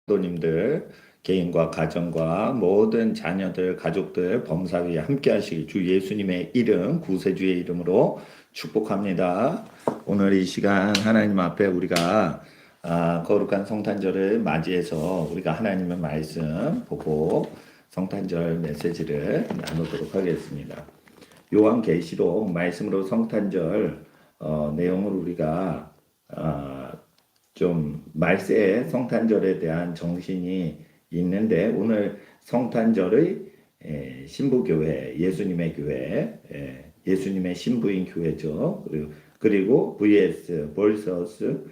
성도님들, 개인과 가정과 모든 자녀들, 가족들 범사위에 함께 하시길 주 예수님의 이름, 구세주의 이름으로 축복합니다. 오늘 이 시간 하나님 앞에 우리가 거룩한 성탄절을 맞이해서 우리가 하나님의 말씀 보고 성탄절 메시지를 나누도록 하겠습니다. 요한계시록 말씀으로 성탄절 내용을 우리가 좀 말세의 성탄절에 대한 정신이 있는데 오늘 성탄절의 신부교회, 예수님의 교회, 예수님의 신부인 교회죠. 그리고 vs vs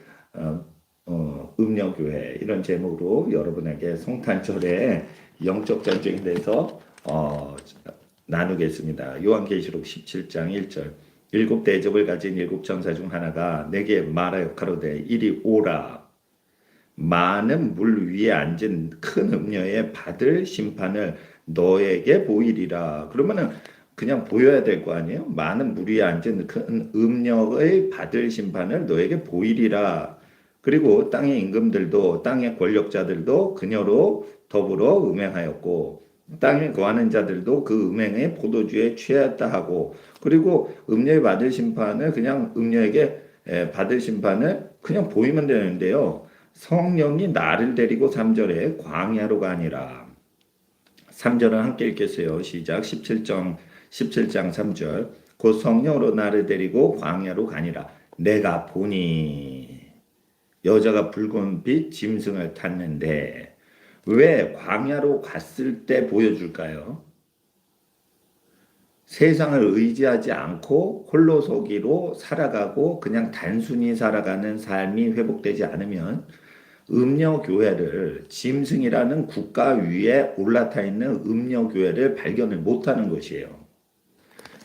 음녀교회 이런 제목으로 여러분에게 성탄절의 영적 전쟁에 대해서 나누겠습니다. 요한계시록 17장 1절 일곱 대접을 가진 일곱 천사 중 하나가 내게 말하여 가로되 이리 오라. 많은 물 위에 앉은 큰 음녀의 받을 심판을 너에게 보이리라. 그러면은 그냥 보여야 될 거 아니에요? 많은 물 위에 앉은 큰 음녀의 받을 심판을 너에게 보이리라. 그리고 땅의 임금들도 땅의 권력자들도 그녀로 더불어 음행하였고 땅에 거하는 자들도 그 음행의 포도주에 취하였다 하고 그리고 음녀의 받을 심판을 그냥 음녀에게 받을 심판을 그냥 보이면 되는데요. 성령이 나를 데리고 3절에 광야로 가니라. 3절은 함께 읽겠어요. 시작. 17장 3절 곧 성령으로 나를 데리고 광야로 가니라. 내가 보니 여자가 붉은 빛 짐승을 탔는데 왜 광야로 갔을 때 보여줄까요? 세상을 의지하지 않고 홀로서기로 살아가고 그냥 단순히 살아가는 삶이 회복되지 않으면 음녀교회를 짐승이라는 국가 위에 올라타 있는 음녀교회를 발견을 못하는 것이에요.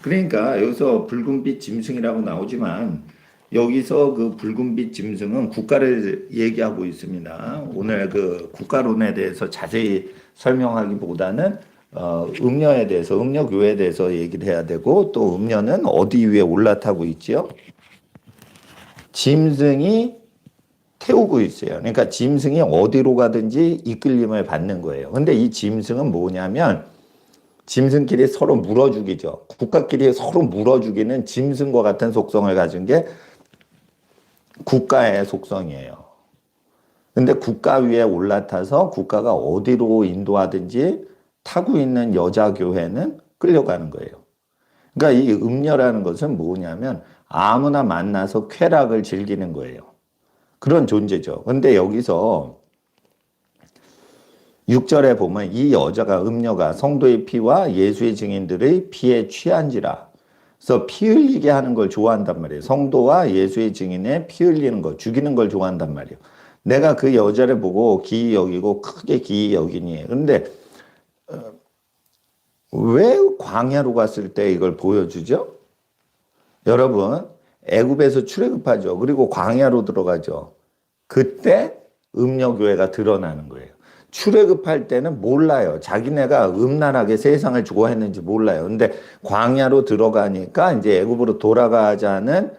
그러니까 여기서 붉은빛 짐승이라고 나오지만 여기서 그 붉은빛 짐승은 국가를 얘기하고 있습니다. 오늘 그 국가론에 대해서 자세히 설명하기보다는 음녀에 대해서, 음녀교회에 대해서 얘기를 해야 되고 또 음녀는 어디 위에 올라타고 있지요? 짐승이 태우고 있어요. 그러니까 짐승이 어디로 가든지 이끌림을 받는 거예요. 근데 이 짐승은 뭐냐면 짐승끼리 서로 물어 죽이죠. 국가끼리 서로 물어 죽이는 짐승과 같은 속성을 가진 게 국가의 속성이에요. 근데 국가 위에 올라타서 국가가 어디로 인도하든지 타고 있는 여자 교회는 끌려가는 거예요. 그러니까 이 음녀라는 것은 뭐냐면 아무나 만나서 쾌락을 즐기는 거예요. 그런 존재죠. 근데 여기서 6절에 보면 이 여자가 음녀가 성도의 피와 예수의 증인들의 피에 취한지라. 그래서 피 흘리게 하는 걸 좋아한단 말이에요. 성도와 예수의 증인에 피 흘리는 거, 죽이는 걸 좋아한단 말이에요. 내가 그 여자를 보고 기이 여기고 크게 기이 여기니. 그런데 왜 광야로 갔을 때 이걸 보여주죠? 여러분, 애굽에서 출애굽하죠. 그리고 광야로 들어가죠. 그때 음녀교회가 드러나는 거예요. 출애굽할 때는 몰라요. 자기네가 음란하게 세상을 좋아했는지 몰라요. 근데 광야로 들어가니까 이제 애굽으로 돌아가자는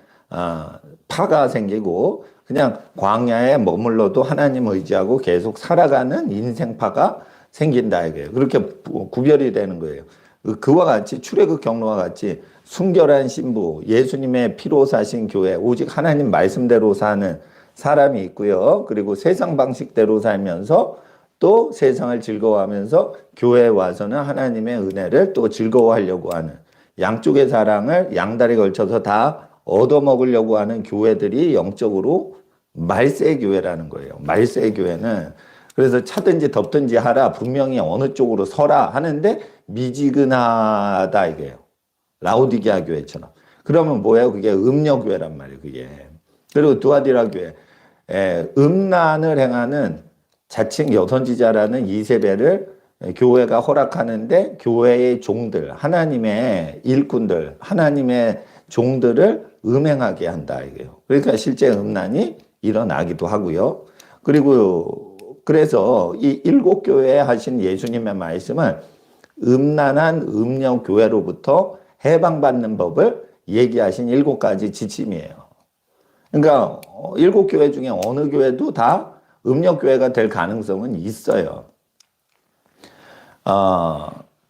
파가 생기고 그냥 광야에 머물러도 하나님 의지하고 계속 살아가는 인생파가 생긴다 이거예요. 그렇게 구별이 되는 거예요. 그와 같이 출애굽 경로와 같이 순결한 신부, 예수님의 피로 사신 교회, 오직 하나님 말씀대로 사는 사람이 있고요. 그리고 세상 방식대로 살면서 또 세상을 즐거워하면서 교회에 와서는 하나님의 은혜를 또 즐거워하려고 하는 양쪽의 사랑을 양다리 걸쳐서 다 얻어먹으려고 하는 교회들이 영적으로 말세 교회라는 거예요. 말세 교회는 그래서 차든지 덮든지 하라 분명히 어느 쪽으로 서라 하는데 미지근하다 이게요. 라오디게아 교회처럼. 그러면 뭐예요? 그게 음녀 교회란 말이에요. 그게. 그리고 두아디라 교회. 음란을 행하는 자칭 여선지자라는 이세벨을 교회가 허락하는데 교회의 종들, 하나님의 일꾼들, 하나님의 종들을 음행하게 한다 이게요. 그러니까 실제 음란이 일어나기도 하고요. 그리고 그래서 이 일곱 교회에 하신 예수님의 말씀은 음란한 음녀 교회로부터 해방받는 법을 얘기하신 7가지 지침이에요. 그러니까 일곱 교회 중에 어느 교회도 다 음력교회가 될 가능성은 있어요.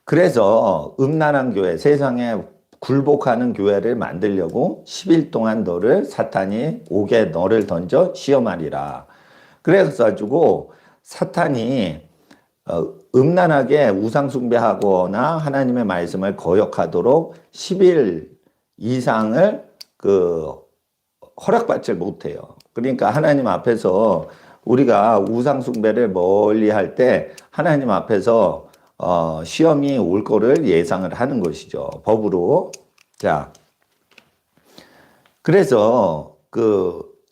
그래서 음란한 교회, 세상에 굴복하는 교회를 만들려고 10일 동안 사탄이 옥에 너를 던져 시험하리라. 그래서 가지고 사탄이 음란하게 우상숭배하거나 하나님의 말씀을 거역하도록 10일 이상을 허락받지 못해요. 그러니까 하나님 앞에서 우리가 우상숭배를 멀리 할 때 하나님 앞에서 시험이 올 거를 예상을 하는 것이죠. 법으로. 자, 그래서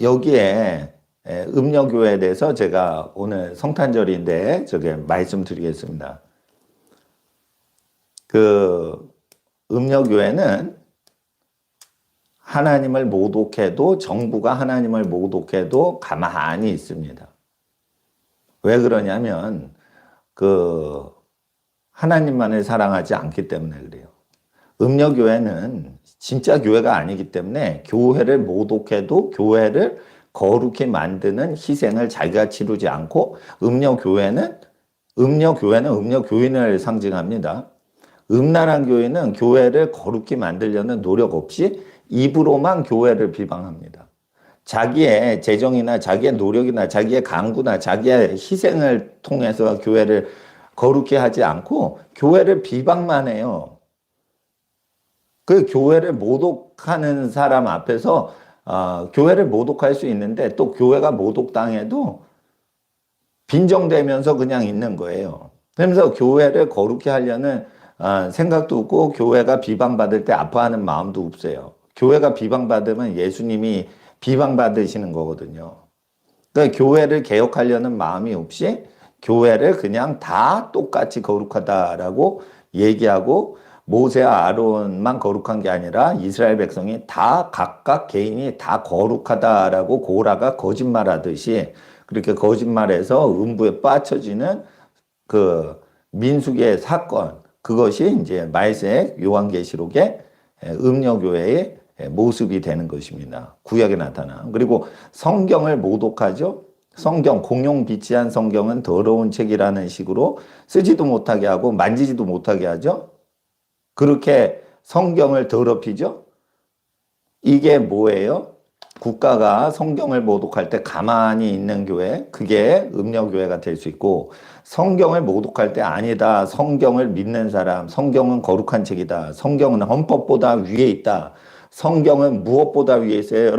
여기에 음녀교회에 대해서 제가 오늘 성탄절인데 말씀드리겠습니다. 음녀교회는 하나님을 모독해도, 정부가 하나님을 모독해도 가만히 있습니다. 왜 그러냐면 하나님만을 사랑하지 않기 때문에 그래요. 음녀교회는 진짜 교회가 아니기 때문에 교회를 모독해도 교회를 거룩히 만드는 희생을 자기가 치르지 않고, 음녀교회는 음녀교인을 상징합니다. 음란한 교회는 교회를 거룩히 만들려는 노력 없이 입으로만 교회를 비방합니다. 자기의 재정이나 자기의 노력이나 자기의 강구나 자기의 희생을 통해서 교회를 거룩히 하지 않고 교회를 비방만 해요. 그 교회를 모독하는 사람 앞에서 교회를 모독할 수 있는데, 또 교회가 모독당해도 빈정대면서 그냥 있는 거예요. 그러면서 교회를 거룩히 하려는 생각도 없고, 교회가 비방받을 때 아파하는 마음도 없어요. 교회가 비방받으면 예수님이 비방받으시는 거거든요. 그러니까 교회를 개혁하려는 마음이 없이 교회를 그냥 다 똑같이 거룩하다라고 얘기하고, 모세와 아론만 거룩한 게 아니라 이스라엘 백성이 다 각각 개인이 다 거룩하다라고 고라가 거짓말하듯이 그렇게 거짓말해서 음부에 빠쳐지는 민수기의 사건, 그것이 이제 말색 요한계시록의 음녀교회의 모습이 되는 것입니다. 구약에 나타나. 그리고 성경을 모독하죠. 성경, 공용 비치한 성경은 더러운 책이라는 식으로 쓰지도 못하게 하고 만지지도 못하게 하죠. 그렇게 성경을 더럽히죠. 이게 뭐예요? 국가가 성경을 모독할 때 가만히 있는 교회, 그게 음녀교회가 될 수 있고, 성경을 모독할 때 아니다, 성경을 믿는 사람, 성경은 거룩한 책이다, 성경은 헌법보다 위에 있다, 성경은 무엇보다 위에 있어요.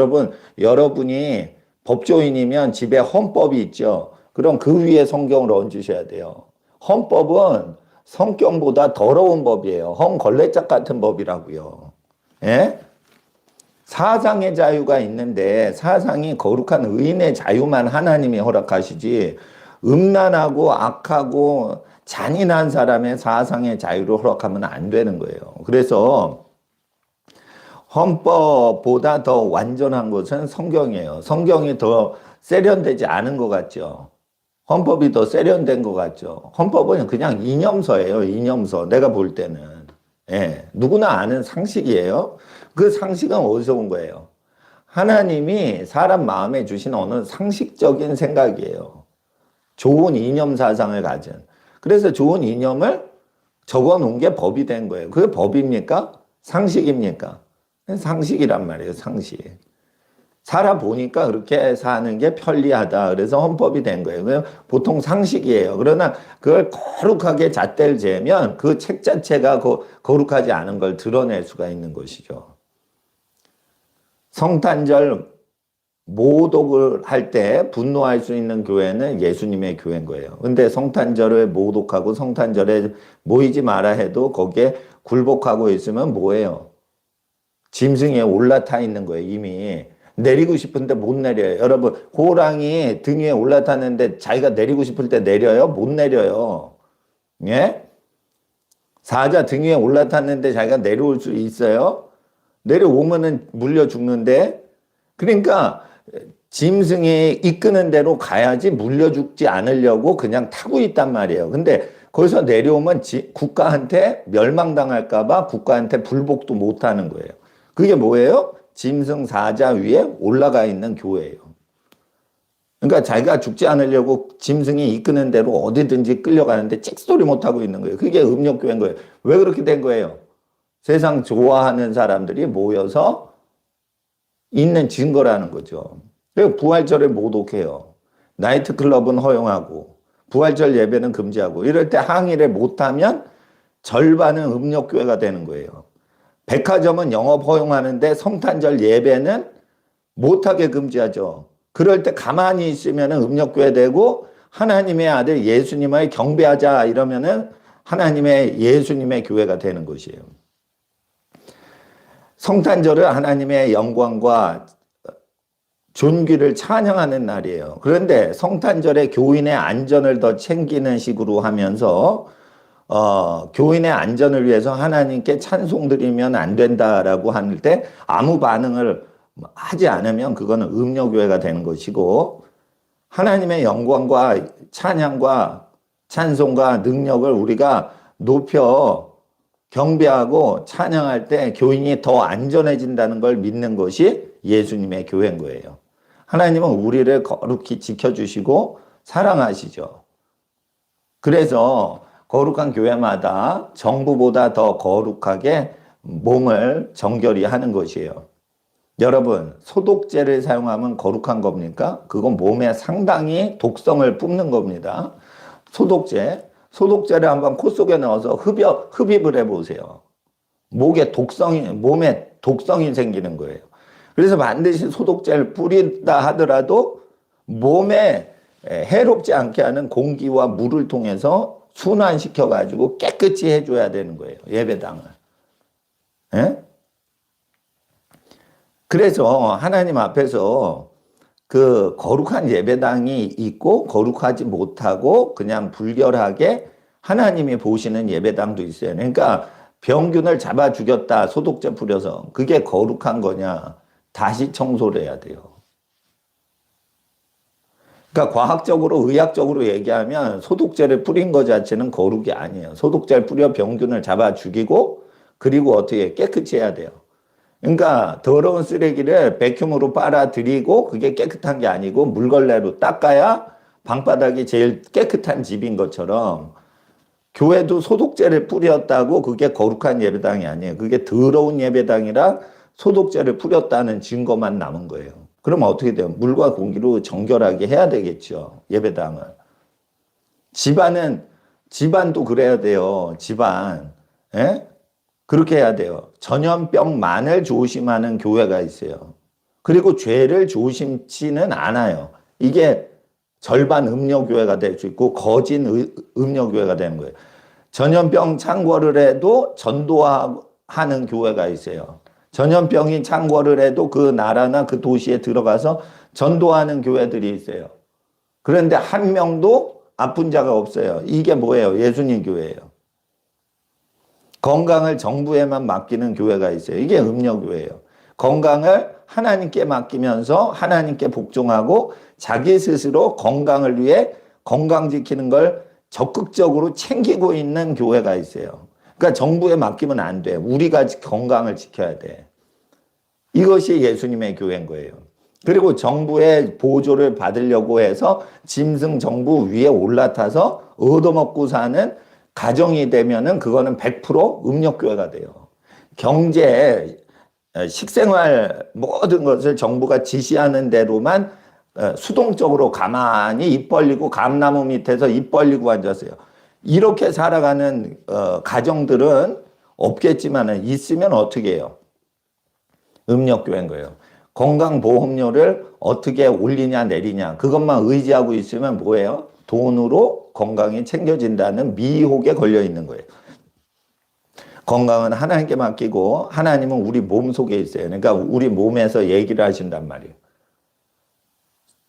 여러분이 법조인이면 집에 헌법이 있죠. 그럼 그 위에 성경을 얹으셔야 돼요. 헌법은 성경보다 더러운 법이에요. 헝걸레짝 같은 법이라고요. 예? 사상의 자유가 있는데 사상이 거룩한 의인의 자유만 하나님이 허락하시지, 음란하고 악하고 잔인한 사람의 사상의 자유를 허락하면 안 되는 거예요. 그래서 헌법보다 더 완전한 것은 성경이에요. 성경이 더 세련되지 않은 것 같죠. 헌법이 더 세련된 것 같죠. 헌법은 그냥 이념서예요. 이념서. 내가 볼 때는. 예, 누구나 아는 상식이에요. 그 상식은 어디서 온 거예요? 하나님이 사람 마음에 주신 어느 상식적인 생각이에요. 좋은 이념 사상을 가진. 그래서 좋은 이념을 적어 놓은 게 법이 된 거예요. 그게 법입니까? 상식입니까? 상식이란 말이에요. 상식. 살아보니까 그렇게 사는 게 편리하다. 그래서 헌법이 된 거예요. 보통 상식이에요. 그러나 그걸 거룩하게 잣대를 재면 그 책 자체가 거룩하지 않은 걸 드러낼 수가 있는 것이죠. 성탄절 모독을 할 때 분노할 수 있는 교회는 예수님의 교회인 거예요. 근데 성탄절을 모독하고 성탄절에 모이지 마라 해도 거기에 굴복하고 있으면 뭐예요? 짐승에 올라타 있는 거예요. 이미. 내리고 싶은데 못 내려요. 여러분, 호랑이 등 위에 올라탔는데 자기가 내리고 싶을 때 내려요? 못 내려요. 예? 사자 등 위에 올라탔는데 자기가 내려올 수 있어요? 내려오면은 물려 죽는데. 그러니까 짐승이 이끄는 대로 가야지 물려 죽지 않으려고 그냥 타고 있단 말이에요. 근데 거기서 내려오면 국가한테 멸망당할까봐 국가한테 불복도 못 하는 거예요. 그게 뭐예요? 짐승 사자 위에 올라가 있는 교회예요. 그러니까 자기가 죽지 않으려고 짐승이 이끄는 대로 어디든지 끌려가는데 찍소리 못하고 있는 거예요. 그게 음욕교회인 거예요. 왜 그렇게 된 거예요? 세상 좋아하는 사람들이 모여서 있는 증거라는 거죠. 그리고 부활절을 모독해요. 나이트클럽은 허용하고 부활절 예배는 금지하고 이럴 때 항의를 못하면 절반은 음욕교회가 되는 거예요. 백화점은 영업 허용하는데 성탄절 예배는 못하게 금지하죠. 그럴 때 가만히 있으면 음욕교회 되고 하나님의 아들 예수님을 경배하자 이러면은 하나님의 예수님의 교회가 되는 것이에요. 성탄절은 하나님의 영광과 존귀를 찬양하는 날이에요. 그런데 성탄절에 교인의 안전을 더 챙기는 식으로 하면서 교인의 안전을 위해서 하나님께 찬송 드리면 안 된다라고 할 때 아무 반응을 하지 않으면 그거는 음료교회가 되는 것이고, 하나님의 영광과 찬양과 찬송과 능력을 우리가 높여 경배하고 찬양할 때 교인이 더 안전해진다는 걸 믿는 것이 예수님의 교회인 거예요. 하나님은 우리를 거룩히 지켜주시고 사랑하시죠. 그래서 거룩한 교회마다 정부보다 더 거룩하게 몸을 정결히 하는 것이에요. 여러분, 소독제를 사용하면 거룩한 겁니까? 그건 몸에 상당히 독성을 뿜는 겁니다. 소독제를 한번 코 속에 넣어서 흡입을 해보세요. 몸에 독성이 생기는 거예요. 그래서 반드시 소독제를 뿌린다 하더라도 몸에 해롭지 않게 하는 공기와 물을 통해서 순환시켜가지고 깨끗이 해줘야 되는 거예요. 예배당을. 예? 그래서 하나님 앞에서 그 거룩한 예배당이 있고 거룩하지 못하고 그냥 불결하게 하나님이 보시는 예배당도 있어요. 그러니까 병균을 잡아 죽였다, 소독제 뿌려서. 그게 거룩한 거냐? 다시 청소를 해야 돼요. 그러니까 과학적으로, 의학적으로 얘기하면 소독제를 뿌린 것 자체는 거룩이 아니에요. 소독제를 뿌려 병균을 잡아 죽이고 그리고 어떻게 깨끗이 해야 돼요. 그러니까 더러운 쓰레기를 백큐으로 빨아들이고 그게 깨끗한 게 아니고 물걸레로 닦아야 방바닥이 제일 깨끗한 집인 것처럼 교회도 소독제를 뿌렸다고 그게 거룩한 예배당이 아니에요. 그게 더러운 예배당이라 소독제를 뿌렸다는 증거만 남은 거예요. 그럼 어떻게 돼요? 물과 공기로 정결하게 해야 되겠죠. 예배당을. 집안도 그래야 돼요. 집안. 예? 그렇게 해야 돼요. 전염병만을 조심하는 교회가 있어요. 그리고 죄를 조심치는 않아요. 이게 절반 음료교회가 될 수 있고 거짓 음료교회가 되는 거예요. 전염병 창궐을 해도 전도하는 교회가 있어요. 전염병이 창궐을 해도 그 나라나 그 도시에 들어가서 전도하는 교회들이 있어요. 그런데 한 명도 아픈 자가 없어요. 이게 뭐예요? 예수님 교회예요. 건강을 정부에만 맡기는 교회가 있어요. 이게 음료교회예요. 건강을 하나님께 맡기면서 하나님께 복종하고 자기 스스로 건강을 위해 건강 지키는 걸 적극적으로 챙기고 있는 교회가 있어요. 그러니까 정부에 맡기면 안 돼. 우리가 건강을 지켜야 돼. 이것이 예수님의 교회인 거예요. 그리고 정부의 보조를 받으려고 해서 짐승 정부 위에 올라타서 얻어먹고 사는 가정이 되면은 그거는 100% 음력교회가 돼요. 경제, 식생활 모든 것을 정부가 지시하는 대로만 수동적으로 가만히 입 벌리고 감나무 밑에서 입 벌리고 앉았어요. 이렇게 살아가는 가정들은 없겠지만 있으면 어떻게 해요? 음력교회인 거예요. 건강보험료를 어떻게 올리냐 내리냐 그것만 의지하고 있으면 뭐예요? 돈으로 건강이 챙겨진다는 미혹에 걸려 있는 거예요. 건강은 하나님께 맡기고 하나님은 우리 몸 속에 있어요. 그러니까 우리 몸에서 얘기를 하신단 말이에요.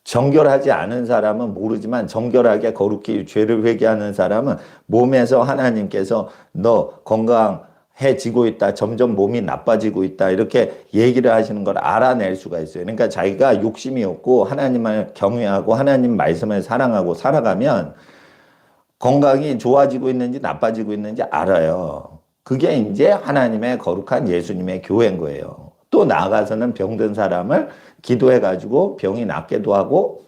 정결하지 않은 사람은 모르지만 정결하게 거룩히 죄를 회개하는 사람은 몸에서 하나님께서 너 건강해지고 있다. 점점 몸이 나빠지고 있다. 이렇게 얘기를 하시는 걸 알아낼 수가 있어요. 그러니까 자기가 욕심이 없고 하나님을 경외하고 하나님 말씀을 사랑하고 살아가면 건강이 좋아지고 있는지 나빠지고 있는지 알아요. 그게 이제 하나님의 거룩한 예수님의 교회인 거예요. 또 나아가서는 병든 사람을 기도해가지고 병이 낫게도 하고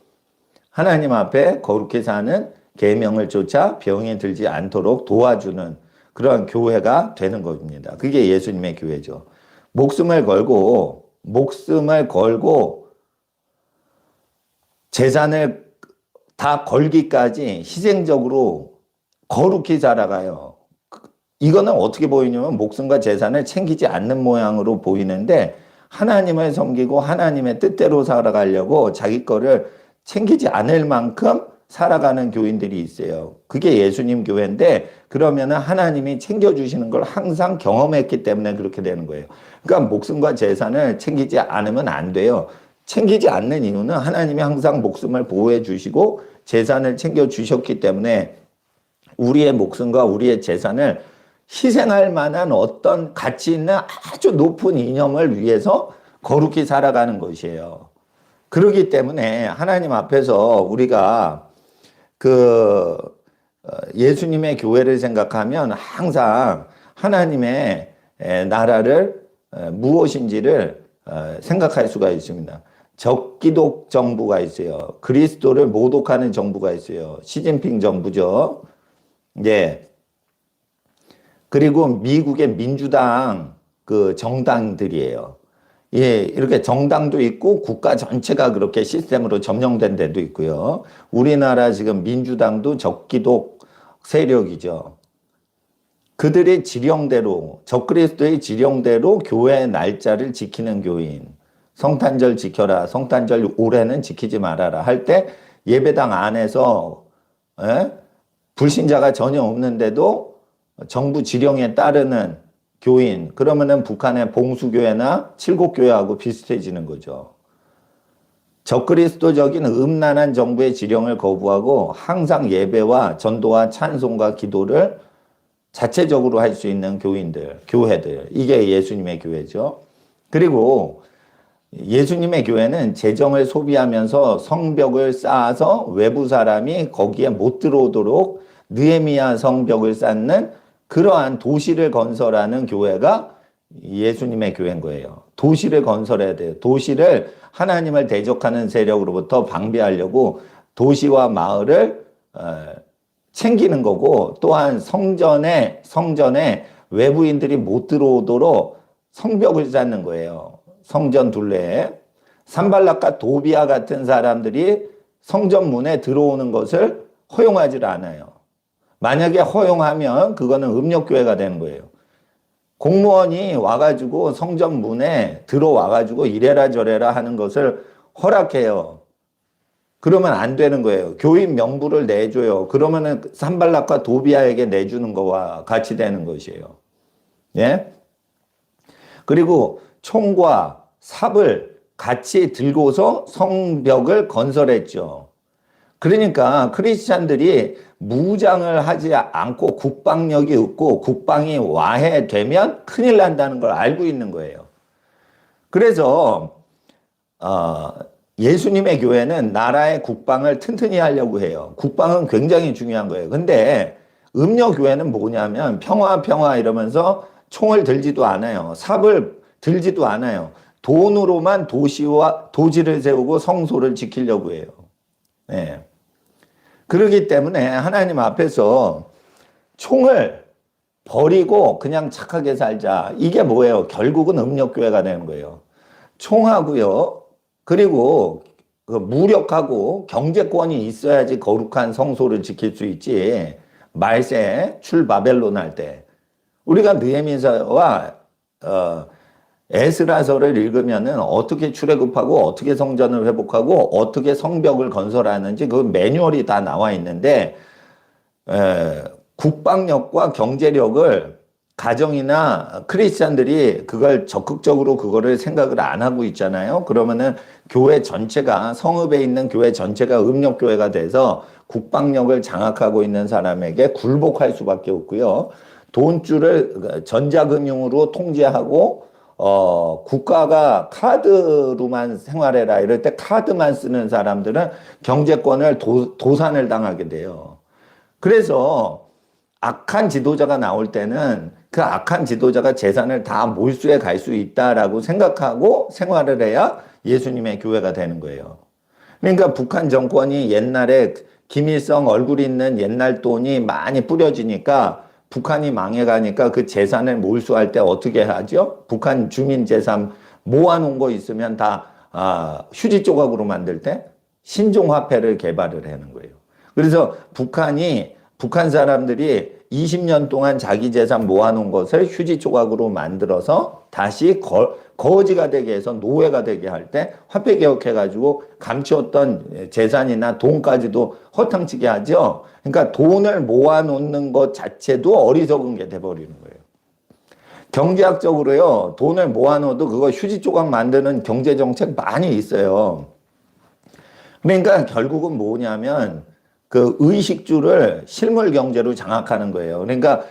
하나님 앞에 거룩히 사는 계명을 쫓아 병이 들지 않도록 도와주는 그러한 교회가 되는 겁니다. 그게 예수님의 교회죠. 목숨을 걸고 재산을 다 걸기까지 희생적으로 거룩히 살아가요. 이거는 어떻게 보이냐면 목숨과 재산을 챙기지 않는 모양으로 보이는데 하나님을 섬기고 하나님의 뜻대로 살아가려고 자기 거를 챙기지 않을 만큼 살아가는 교인들이 있어요. 그게 예수님 교회인데 그러면은 하나님이 챙겨주시는 걸 항상 경험했기 때문에 그렇게 되는 거예요. 그러니까 목숨과 재산을 챙기지 않으면 안 돼요. 챙기지 않는 이유는 하나님이 항상 목숨을 보호해 주시고 재산을 챙겨 주셨기 때문에 우리의 목숨과 우리의 재산을 희생할 만한 어떤 가치 있는 아주 높은 이념을 위해서 거룩히 살아가는 것이에요. 그렇기 때문에 하나님 앞에서 우리가 예수님의 교회를 생각하면 항상 하나님의 나라를 무엇인지를 생각할 수가 있습니다. 적기독 정부가 있어요. 그리스도를 모독하는 정부가 있어요. 시진핑 정부죠. 예. 그리고 미국의 민주당 정당들이에요. 예, 이렇게 정당도 있고 국가 전체가 그렇게 시스템으로 점령된 데도 있고요. 우리나라 지금 민주당도 적기독 세력이죠. 그들의 지령대로, 적그리스도의 지령대로 교회의 날짜를 지키는 교인. 성탄절 지켜라, 성탄절 올해는 지키지 말아라 할 때 예배당 안에서 불신자가 전혀 없는데도 정부 지령에 따르는 교인, 그러면은 북한의 봉수교회나 칠곡교회하고 비슷해지는 거죠. 적그리스도적인 음란한 정부의 지령을 거부하고 항상 예배와 전도와 찬송과 기도를 자체적으로 할 수 있는 교회들. 이게 예수님의 교회죠. 그리고 예수님의 교회는 재정을 소비하면서 성벽을 쌓아서 외부 사람이 거기에 못 들어오도록 느헤미야 성벽을 쌓는 그러한 도시를 건설하는 교회가 예수님의 교회인 거예요. 도시를 건설해야 돼요. 도시를 하나님을 대적하는 세력으로부터 방비하려고 도시와 마을을 챙기는 거고, 또한 성전에 외부인들이 못 들어오도록 성벽을 쌓는 거예요. 성전 둘레에. 산발락과 도비아 같은 사람들이 성전 문에 들어오는 것을 허용하지 않아요. 만약에 허용하면 그거는 음력교회가 되는 거예요. 공무원이 와가지고 성전 문에 들어와가지고 이래라 저래라 하는 것을 허락해요. 그러면 안 되는 거예요. 교인 명부를 내줘요. 그러면은 산발락과 도비아에게 내주는 거와 같이 되는 것이에요. 예? 그리고 총과 삽을 같이 들고서 성벽을 건설했죠. 그러니까 크리스찬들이 무장을 하지 않고 국방력이 없고 국방이 와해되면 큰일 난다는 걸 알고 있는 거예요. 그래서 예수님의 교회는 나라의 국방을 튼튼히 하려고 해요. 국방은 굉장히 중요한 거예요. 근데 음녀교회는 뭐냐면 평화 이러면서 총을 들지도 않아요. 삽을 들지도 않아요. 돈으로만 도지를 세우고 성소를 지키려고 해요. 네. 그렇기 때문에 하나님 앞에서 총을 버리고 그냥 착하게 살자. 이게 뭐예요? 결국은 음력교회가 되는 거예요. 총하고요. 그리고 무력하고 경제권이 있어야지 거룩한 성소를 지킬 수 있지. 말세 출바벨론 할 때 우리가 느헤미야와 에스라서를 읽으면은 어떻게 출애굽하고 어떻게 성전을 회복하고 어떻게 성벽을 건설하는지 그 매뉴얼이 다 나와 있는데 국방력과 경제력을 가정이나 크리스찬들이 그걸 적극적으로 그거를 생각을 안 하고 있잖아요. 그러면은 교회 전체가 성읍에 있는 교회 전체가 음력교회가 돼서 국방력을 장악하고 있는 사람에게 굴복할 수밖에 없고요. 돈줄을 전자금융으로 통제하고 국가가 카드로만 생활해라 이럴 때 카드만 쓰는 사람들은 경제권을 도산을 당하게 돼요. 그래서 악한 지도자가 나올 때는 그 악한 지도자가 재산을 다 몰수해 갈 수 있다라고 생각하고 생활을 해야 예수님의 교회가 되는 거예요. 그러니까 북한 정권이 옛날에 김일성 얼굴 있는 옛날 돈이 많이 뿌려지니까 북한이 망해가니까 그 재산을 몰수할 때 어떻게 하죠? 북한 주민 재산 모아놓은 거 있으면 다 휴지 조각으로 만들 때 신종화폐를 개발을 하는 거예요. 그래서 북한 사람들이 20년 동안 자기 재산 모아놓은 것을 휴지 조각으로 만들어서 다시 거지가 되게 해서 노예가 되게 할 때 화폐 개혁해가지고 감추었던 재산이나 돈까지도 허탕치게 하죠. 그러니까 돈을 모아놓는 것 자체도 어리석은 게 돼버리는 거예요. 경제학적으로요, 돈을 모아놓어도 그거 휴지 조각 만드는 경제정책 많이 있어요. 그러니까 결국은 뭐냐면 그 의식주를 실물 경제로 장악하는 거예요. 그러니까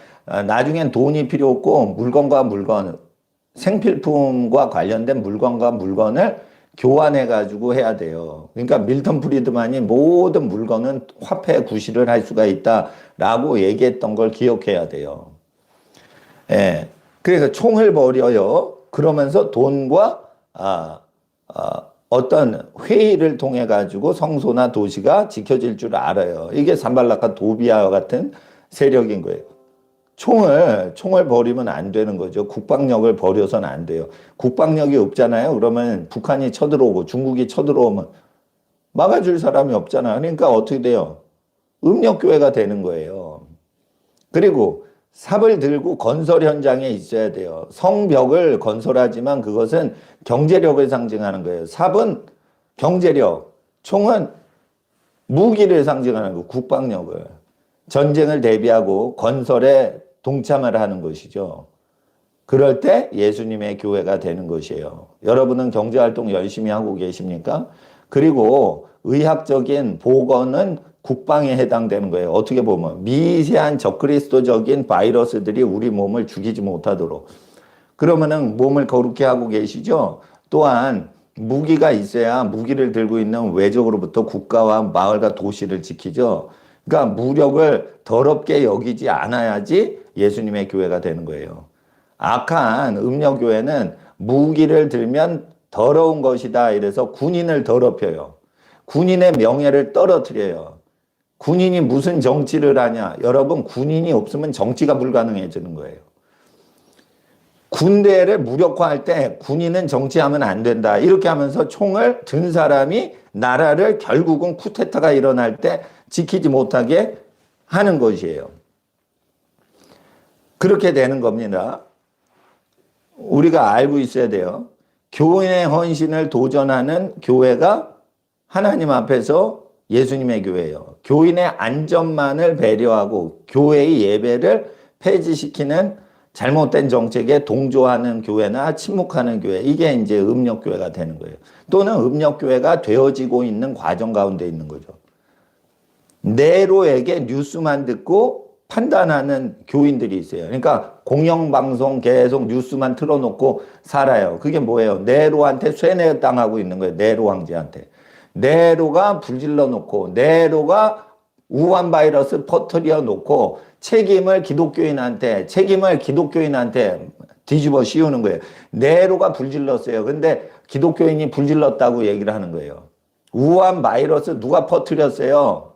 나중엔 돈이 필요 없고 물건과 물건, 생필품과 관련된 물건과 물건을 교환해 가지고 해야 돼요. 그러니까 밀턴 프리드만이 모든 물건은 화폐 구실을 할 수가 있다라고 얘기했던 걸 기억해야 돼요. 예. 그래서 총을 버려요. 그러면서 돈과 어떤 회의를 통해 가지고 성소나 도시가 지켜질 줄 알아요. 이게 산발락과 도비아와 같은 세력인 거예요. 총을 버리면 안 되는 거죠. 국방력을 버려서는 안 돼요. 국방력이 없잖아요. 그러면 북한이 쳐들어오고 중국이 쳐들어오면 막아줄 사람이 없잖아요. 그러니까 어떻게 돼요? 음력교회가 되는 거예요. 그리고 삽을 들고 건설 현장에 있어야 돼요. 성벽을 건설하지만 그것은 경제력을 상징하는 거예요. 삽은 경제력, 총은 무기를 상징하는 거, 국방력을. 전쟁을 대비하고 건설에 동참을 하는 것이죠. 그럴 때 예수님의 교회가 되는 것이에요. 여러분은 경제활동 열심히 하고 계십니까? 그리고 의학적인 보건은 국방에 해당되는 거예요. 어떻게 보면 미세한 적그리스도적인 바이러스들이 우리 몸을 죽이지 못하도록. 그러면은 몸을 거룩히 하고 계시죠? 또한 무기가 있어야 무기를 들고 있는 외적으로부터 국가와 마을과 도시를 지키죠. 그러니까 무력을 더럽게 여기지 않아야지 예수님의 교회가 되는 거예요. 악한 음녀교회는 무기를 들면 더러운 것이다 이래서 군인을 더럽혀요. 군인의 명예를 떨어뜨려요. 군인이 무슨 정치를 하냐? 여러분, 군인이 없으면 정치가 불가능해지는 거예요. 군대를 무력화할 때 군인은 정치하면 안 된다. 이렇게 하면서 총을 든 사람이 나라를 결국은 쿠데타가 일어날 때 지키지 못하게 하는 것이에요. 그렇게 되는 겁니다. 우리가 알고 있어야 돼요. 교인의 헌신을 도전하는 교회가 하나님 앞에서 예수님의 교회예요. 교인의 안전만을 배려하고 교회의 예배를 폐지시키는 잘못된 정책에 동조하는 교회나 침묵하는 교회, 이게 이제 음력교회가 되는 거예요. 또는 음력교회가 되어지고 있는 과정 가운데 있는 거죠. 네로에게 뉴스만 듣고 판단하는 교인들이 있어요. 그러니까 공영방송 계속 뉴스만 틀어놓고 살아요. 그게 뭐예요? 네로한테 쇠뇌당하고 있는 거예요. 네로 황제한테. 네로가 불질러 놓고 네로가 우한 바이러스 퍼뜨려 놓고 책임을 기독교인한테 뒤집어 씌우는 거예요. 네로가 불질렀어요. 근데 기독교인이 불질렀다고 얘기를 하는 거예요. 우한 바이러스 누가 퍼뜨렸어요?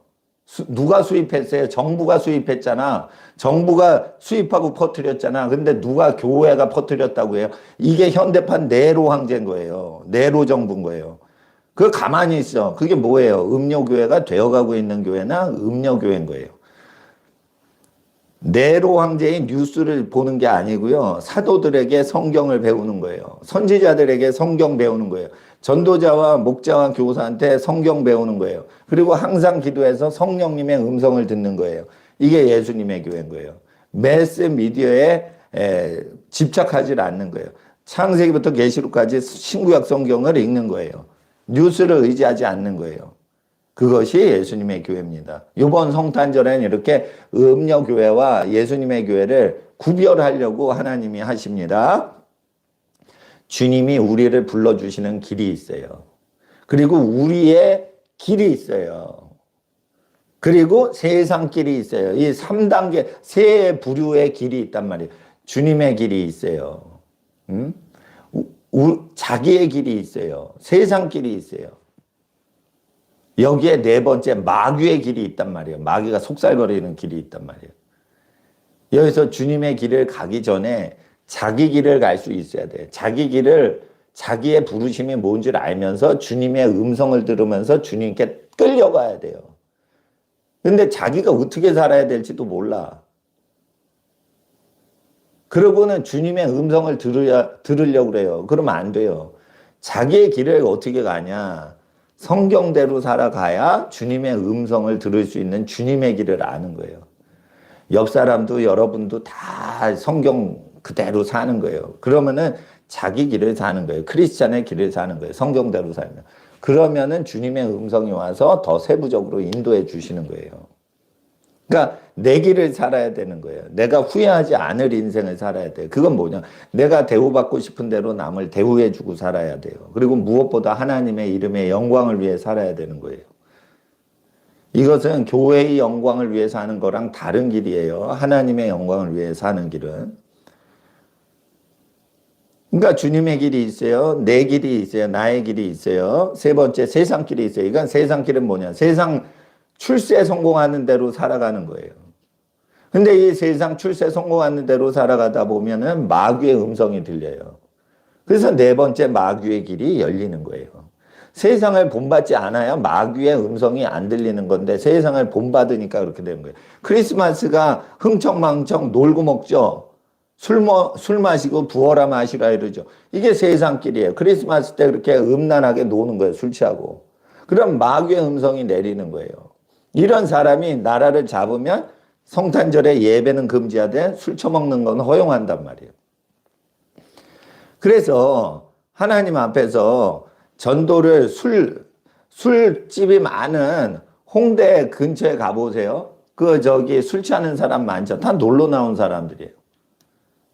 누가 수입했어요? 정부가 수입했잖아. 정부가 수입하고 퍼뜨렸잖아. 근데 누가 교회가 퍼뜨렸다고 해요? 이게 현대판 네로 황제인 거예요. 네로 정부인 거예요. 그거 가만히 있어. 그게 뭐예요? 음료교회가 되어가고 있는 교회나 음료교회인 거예요. 네로 황제의 뉴스를 보는 게 아니고요. 사도들에게 성경을 배우는 거예요. 선지자들에게 성경 배우는 거예요. 전도자와 목자와 교사한테 성경 배우는 거예요. 그리고 항상 기도해서 성령님의 음성을 듣는 거예요. 이게 예수님의 교회인 거예요. 매스 미디어에 집착하지 않는 거예요. 창세기부터 계시록까지 신구약 성경을 읽는 거예요. 뉴스를 의지하지 않는 거예요. 그것이 예수님의 교회입니다. 이번 성탄절에는 이렇게 음녀교회와 예수님의 교회를 구별하려고 하나님이 하십니다. 주님이 우리를 불러주시는 길이 있어요. 그리고 우리의 길이 있어요. 그리고 세상 길이 있어요. 이 3단계, 세 부류의 길이 있단 말이에요. 주님의 길이 있어요. 자기의 길이 있어요. 세상 길이 있어요. 여기에 네 번째 마귀의 길이 있단 말이에요. 마귀가 속살거리는 길이 있단 말이에요. 여기서 주님의 길을 가기 전에 자기 길을 갈 수 있어야 돼. 자기 길을, 자기의 부르심이 뭔지를 알면서 주님의 음성을 들으면서 주님께 끌려가야 돼요. 근데 자기가 어떻게 살아야 될지도 몰라. 그러고는 주님의 음성을 들으려고 그래요. 그러면 안 돼요. 자기의 길을 어떻게 가냐. 성경대로 살아가야 주님의 음성을 들을 수 있는 주님의 길을 아는 거예요. 옆 사람도 여러분도 다 성경 그대로 사는 거예요. 그러면은 자기 길을 사는 거예요. 크리스찬의 길을 사는 거예요. 성경대로 살면. 그러면은 주님의 음성이 와서 더 세부적으로 인도해 주시는 거예요. 그러니까 내 길을 살아야 되는 거예요. 내가 후회하지 않을 인생을 살아야 돼요. 그건 뭐냐? 내가 대우받고 싶은 대로 남을 대우해 주고 살아야 돼요. 그리고 무엇보다 하나님의 이름의 영광을 위해 살아야 되는 거예요. 이것은 교회의 영광을 위해 사는 거랑 다른 길이에요. 하나님의 영광을 위해 사는 길은. 그러니까 주님의 길이 있어요. 내 길이 있어요. 나의 길이 있어요. 세 번째 세상 길이 있어요. 이건 세상 길은 뭐냐? 세상 출세 성공하는 대로 살아가는 거예요. 근데 이 세상 출세 성공하는 대로 살아가다 보면은 마귀의 음성이 들려요. 그래서 네 번째 마귀의 길이 열리는 거예요. 세상을 본받지 않아야 마귀의 음성이 안 들리는 건데 세상을 본받으니까 그렇게 되는 거예요. 크리스마스가 흥청망청 놀고 먹죠. 술 마시고 부어라 마시라 이러죠. 이게 세상길이에요. 크리스마스 때 그렇게 음란하게 노는 거예요. 술 취하고. 그럼 마귀의 음성이 내리는 거예요. 이런 사람이 나라를 잡으면 성탄절에 예배는 금지하되 술 처먹는 건 허용한단 말이에요. 그래서 하나님 앞에서 전도를 술집이 많은 홍대 근처에 가보세요. 술 취하는 사람 많죠. 다 놀러 나온 사람들이에요.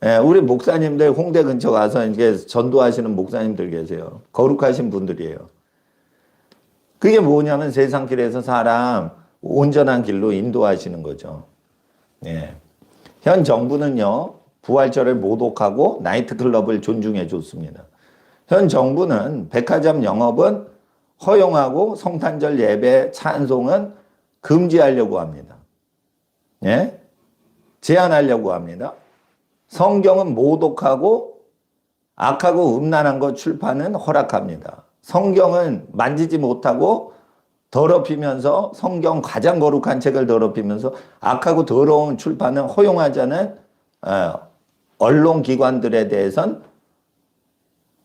예, 우리 목사님들 홍대 근처 가서 이제 전도하시는 목사님들 계세요. 거룩하신 분들이에요. 그게 뭐냐면 세상 길에서 사람 온전한 길로 인도하시는 거죠. 예. 현 정부는요, 부활절을 모독하고 나이트클럽을 존중해 줬습니다. 현 정부는 백화점 영업은 허용하고 성탄절 예배 찬송은 금지하려고 합니다. 예? 제한하려고 합니다. 성경은 모독하고 악하고 음란한 것 출판은 허락합니다. 성경은 만지지 못하고 더럽히면서 성경 가장 거룩한 책을 더럽히면서 악하고 더러운 출판은 허용하자는 언론기관들에 대해서는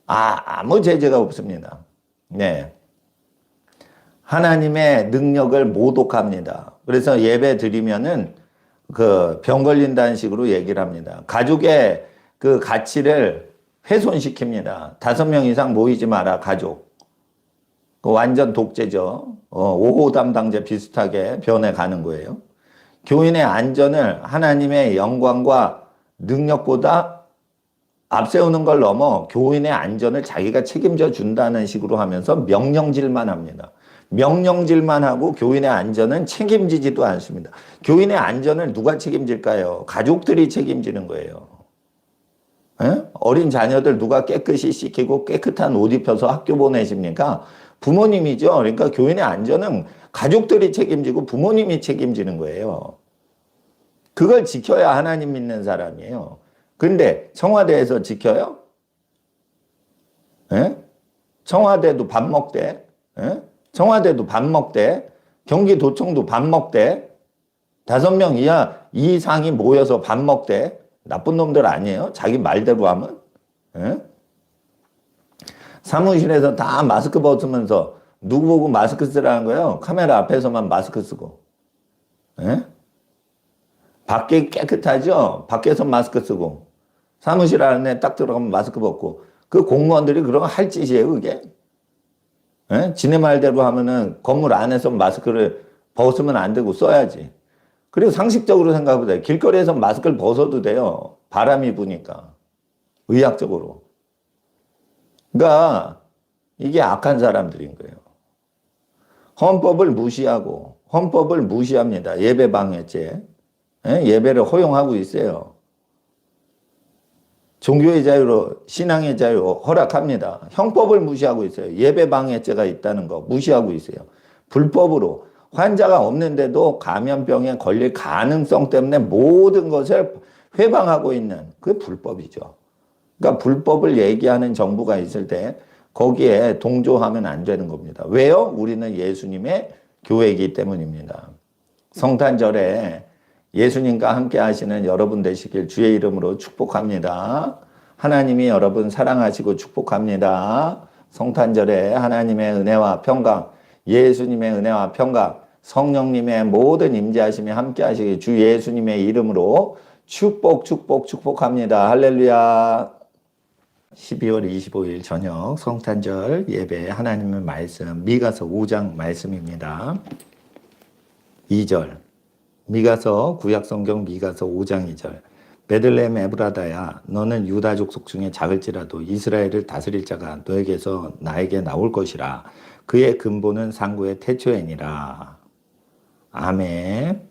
아무 제재가 없습니다. 네. 하나님의 능력을 모독합니다. 그래서 예배 드리면은 병 걸린다는 식으로 얘기를 합니다. 가족의 그 가치를 훼손시킵니다. 5명 이상 모이지 마라, 가족. 완전 독재죠. 5호 담당자 비슷하게 변해가는 거예요. 교인의 안전을 하나님의 영광과 능력보다 앞세우는 걸 넘어 교인의 안전을 자기가 책임져 준다는 식으로 하면서 명령질만 합니다. 명령질만 하고 교인의 안전은 책임지지도 않습니다. 교인의 안전을 누가 책임질까요? 가족들이 책임지는 거예요. 에? 어린 자녀들 누가 깨끗이 씻기고 깨끗한 옷 입혀서 학교 보내십니까? 부모님이죠. 그러니까 교인의 안전은 가족들이 책임지고 부모님이 책임지는 거예요. 그걸 지켜야 하나님 믿는 사람이에요. 근데 청와대에서 지켜요? 에? 청와대도 밥 먹대. 에? 청와대도 밥 먹대. 경기도청도 밥 먹대. 5명 이상이 모여서 밥 먹대. 나쁜 놈들 아니에요? 자기 말대로 하면. 에? 사무실에서 다 마스크 벗으면서 누구 보고 마스크 쓰라는 거예요? 카메라 앞에서만 마스크 쓰고. 에? 밖에 깨끗하죠? 밖에서 마스크 쓰고. 사무실 안에 딱 들어가면 마스크 벗고. 그 공무원들이 그런 거 할 짓이에요, 그게. 에? 지네 말대로 하면은 건물 안에서 마스크를 벗으면 안 되고 써야지. 그리고 상식적으로 생각해보세요. 길거리에서 마스크를 벗어도 돼요. 바람이 부니까. 의학적으로. 그러니까 이게 악한 사람들인 거예요. 헌법을 무시하고 헌법을 무시합니다. 예배방해죄. 예배를 허용하고 있어요. 종교의 자유로 신앙의 자유 허락합니다. 형법을 무시하고 있어요. 예배방해죄가 있다는 거 무시하고 있어요. 불법으로 환자가 없는데도 감염병에 걸릴 가능성 때문에 모든 것을 회방하고 있는 그 불법이죠. 그러니까 불법을 얘기하는 정부가 있을 때 거기에 동조하면 안 되는 겁니다. 왜요? 우리는 예수님의 교회이기 때문입니다. 성탄절에 예수님과 함께 하시는 여러분 되시길 주의 이름으로 축복합니다. 하나님이 여러분 사랑하시고 축복합니다. 성탄절에 하나님의 은혜와 평강, 예수님의 은혜와 평강, 성령님의 모든 임재하심이 함께 하시길 주 예수님의 이름으로 축복합니다. 할렐루야. 12월 25일 저녁 성탄절 예배 하나님의 말씀 미가서 5장 말씀입니다. 2절 미가서 구약성경 미가서 5장 2절 베들레헴 에브라다야 너는 유다 족속 중에 작을지라도 이스라엘을 다스릴 자가 너에게서 나에게 나올 것이라 그의 근본은 상구의 태초에니라. 아멘.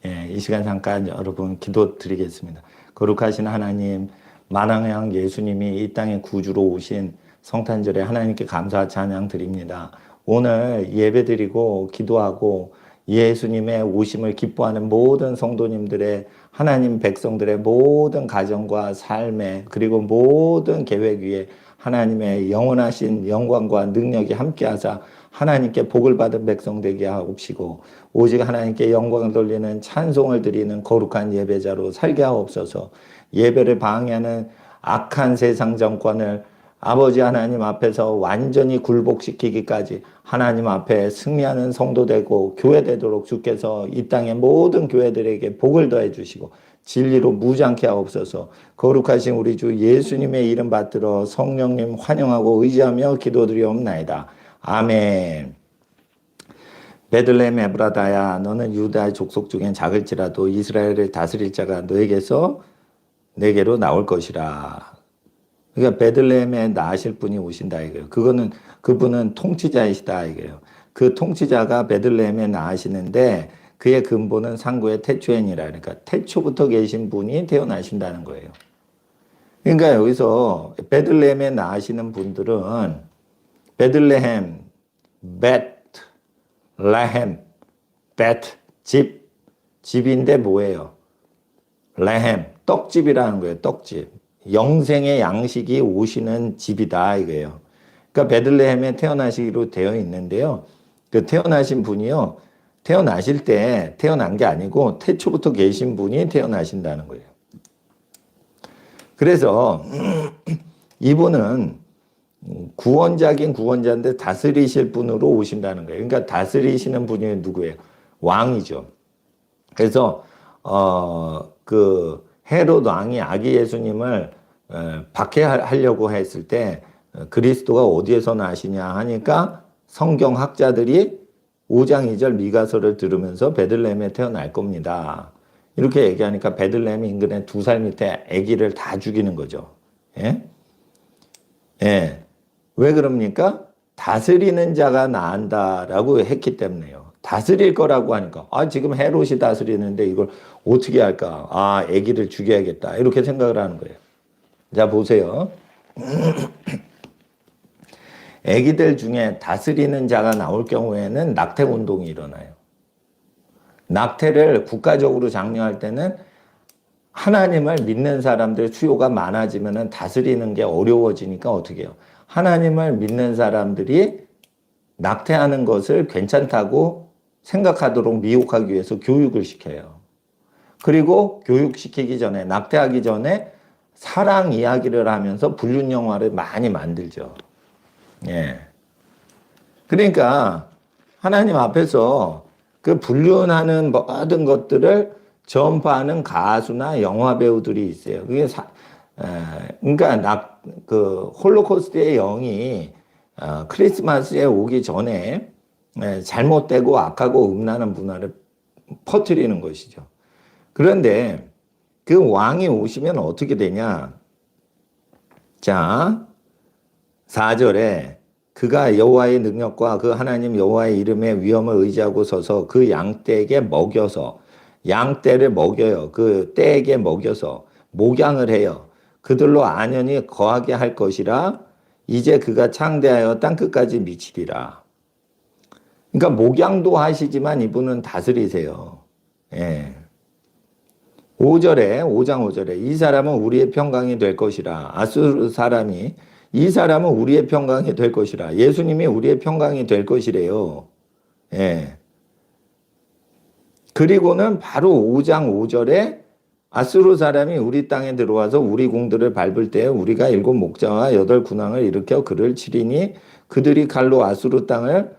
예, 이 시간 잠깐 여러분 기도 드리겠습니다. 거룩하신 하나님, 만왕의 예수님이 이 땅에 구주로 오신 성탄절에 하나님께 감사 찬양 드립니다. 오늘 예배드리고 기도하고 예수님의 오심을 기뻐하는 모든 성도님들의 하나님 백성들의 모든 가정과 삶에 그리고 모든 계획 위에 하나님의 영원하신 영광과 능력이 함께하사 하나님께 복을 받은 백성 되게 하옵시고 오직 하나님께 영광을 돌리는 찬송을 드리는 거룩한 예배자로 살게 하옵소서. 예배를 방해하는 악한 세상 정권을 아버지 하나님 앞에서 완전히 굴복시키기까지 하나님 앞에 승리하는 성도 되고 교회 되도록 주께서 이 땅의 모든 교회들에게 복을 더해 주시고 진리로 무장케 하옵소서. 거룩하신 우리 주 예수님의 이름 받들어 성령님 환영하고 의지하며 기도드리옵나이다. 아멘. 베들레헴 에브라다야 너는 유다의 족속 중엔 작을지라도 이스라엘을 다스릴 자가 너에게서 내게로 나올 것이라. 그러니까 베들레헴에 나으실 분이 오신다 이거예요. 그분은 통치자이시다 이거예요. 그 통치자가 베들레헴에 나으시는데 그의 근본은 상구의 태초엔이라. 그러니까 태초부터 계신 분이 태어나신다는 거예요. 그러니까 여기서 베들레헴에 나으시는 분들은 베들레헴, 레헴, 집인데 뭐예요? 레헴, 떡집이라는 거예요. 떡집. 영생의 양식이 오시는 집이다 이거예요. 그러니까 베들레헴에 태어나시기로 되어 있는데요. 그 태어나신 분이요. 태어나실 때 태어난 게 아니고 태초부터 계신 분이 태어나신다는 거예요. 그래서 이분은 구원자긴 구원자인데 다스리실 분으로 오신다는 거예요. 그러니까 다스리시는 분이 누구예요? 왕이죠. 그래서 그 헤롯 왕이 아기 예수님을 박해하려고 했을 때 그리스도가 어디에서 나시냐 하니까 성경학자들이 5장 2절 미가서를 들으면서 베들레헴에 태어날 겁니다. 이렇게 얘기하니까 베들레헴 인근의 2살 밑에 아기를 다 죽이는 거죠. 예? 예. 왜 그럽니까? 다스리는 자가 나온다라고 했기 때문에요. 다스릴 거라고 하니까 지금 헤롯이 다스리는데 이걸 어떻게 할까? 아기를 죽여야겠다. 이렇게 생각을 하는 거예요. 자 보세요. 아기들 중에 다스리는 자가 나올 경우에는 낙태 운동이 일어나요. 낙태를 국가적으로 장려할 때는 하나님을 믿는 사람들 수요가 많아지면 다스리는 게 어려워지니까 어떻게 해요? 하나님을 믿는 사람들이 낙태하는 것을 괜찮다고 생각하도록 미혹하기 위해서 교육을 시켜요. 그리고 교육시키기 전에, 낙태하기 전에 사랑 이야기를 하면서 불륜 영화를 많이 만들죠. 예. 그러니까 하나님 앞에서 그 불륜하는 모든 것들을 전파하는 가수나 영화 배우들이 있어요. 그게 그러니까 그 홀로코스트의 영이 크리스마스에 오기 전에 잘못되고 악하고 음란한 문화를 퍼뜨리는 것이죠. 그런데 그 왕이 오시면 어떻게 되냐? 자, 4절에 그가 여호와의 능력과 그 하나님 여호와의 이름의 위엄을 의지하고 서서 그 양떼에게 먹여서 양떼를 먹여요. 그 떼에게 먹여서 목양을 해요. 그들로 안연히 거하게 할 것이라. 이제 그가 창대하여 땅끝까지 미치리라. 그러니까 목양도 하시지만 이분은 다스리세요. 예. 5절에 5장 5절에 이 사람은 우리의 평강이 될 것이라. 아수르 사람이 이 사람은 우리의 평강이 될 것이라. 예수님이 우리의 평강이 될 것이래요. 예. 그리고는 바로 5장 5절에 아수르 사람이 우리 땅에 들어와서 우리 공들을 밟을 때 우리가 7 목자와 8 군왕을 일으켜 그를 치리니 그들이 칼로 아수르 땅을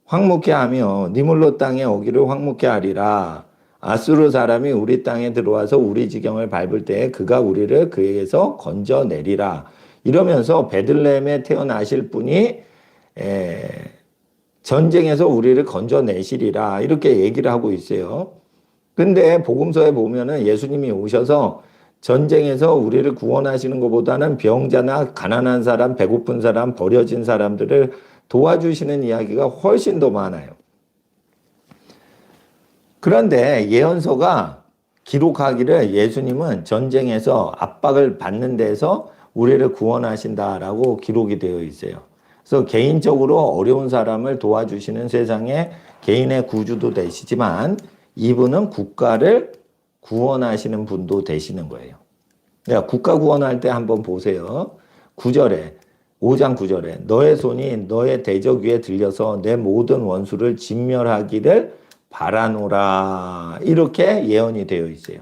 황무케 하며 니물로 땅에 오기를 황무케 하리라. 아수르 사람이 우리 땅에 들어와서 우리 지경을 밟을 때 그가 우리를 그에게서 건져내리라. 이러면서 베들레헴에 태어나실 분이 전쟁에서 우리를 건져내시리라. 이렇게 얘기를 하고 있어요. 근데 복음서에 보면은 예수님이 오셔서 전쟁에서 우리를 구원하시는 것보다는 병자나 가난한 사람, 배고픈 사람, 버려진 사람들을 도와주시는 이야기가 훨씬 더 많아요. 그런데 예언서가 기록하기를 예수님은 전쟁에서 압박을 받는 데서 우리를 구원하신다라고 기록이 되어 있어요. 그래서 개인적으로 어려운 사람을 도와주시는 세상에 개인의 구주도 되시지만 이분은 국가를 구원하시는 분도 되시는 거예요. 그러니까 국가 구원할 때 한번 보세요. 9절에 5장 9절에 너의 손이 너의 대적 위에 들려서 내 모든 원수를 진멸하기를 바라노라. 이렇게 예언이 되어 있어요.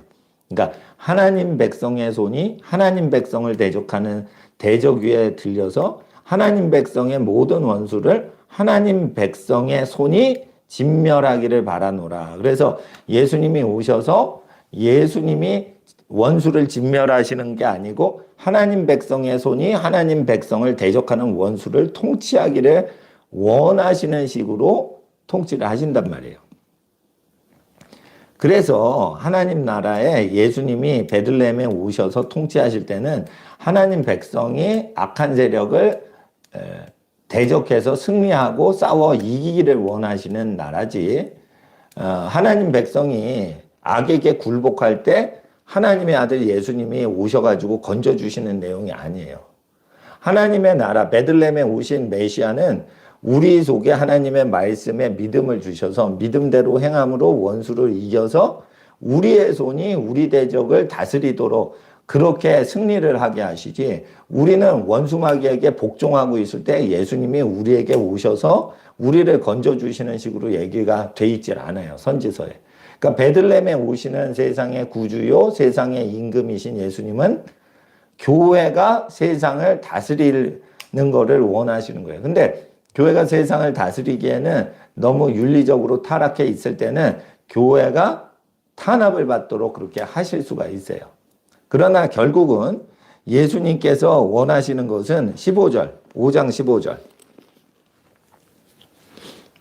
그러니까 하나님 백성의 손이 하나님 백성을 대적하는 대적 위에 들려서 하나님 백성의 모든 원수를 하나님 백성의 손이 진멸하기를 바라노라. 그래서 예수님이 오셔서 예수님이 원수를 진멸하시는 게 아니고 하나님 백성의 손이 하나님 백성을 대적하는 원수를 통치하기를 원하시는 식으로 통치를 하신단 말이에요. 그래서 하나님 나라에 예수님이 베들레헴에 오셔서 통치하실 때는 하나님 백성이 악한 세력을 대적해서 승리하고 싸워 이기기를 원하시는 나라지. 하나님 백성이 악에게 굴복할 때 하나님의 아들 예수님이 오셔가지고 건져주시는 내용이 아니에요. 하나님의 나라 베들레헴에 오신 메시아는 우리 속에 하나님의 말씀에 믿음을 주셔서 믿음대로 행함으로 원수를 이겨서 우리의 손이 우리 대적을 다스리도록 그렇게 승리를 하게 하시지, 우리는 원수마귀에게 복종하고 있을 때 예수님이 우리에게 오셔서 우리를 건져주시는 식으로 얘기가 돼 있질 않아요. 선지서에. 그러니까 베들레헴에 오시는 세상의 구주요 세상의 임금이신 예수님은 교회가 세상을 다스리는 거를 원하시는 거예요. 근데 교회가 세상을 다스리기에는 너무 윤리적으로 타락해 있을 때는 교회가 탄압을 받도록 그렇게 하실 수가 있어요. 그러나 결국은 예수님께서 원하시는 것은 15절, 5장 15절.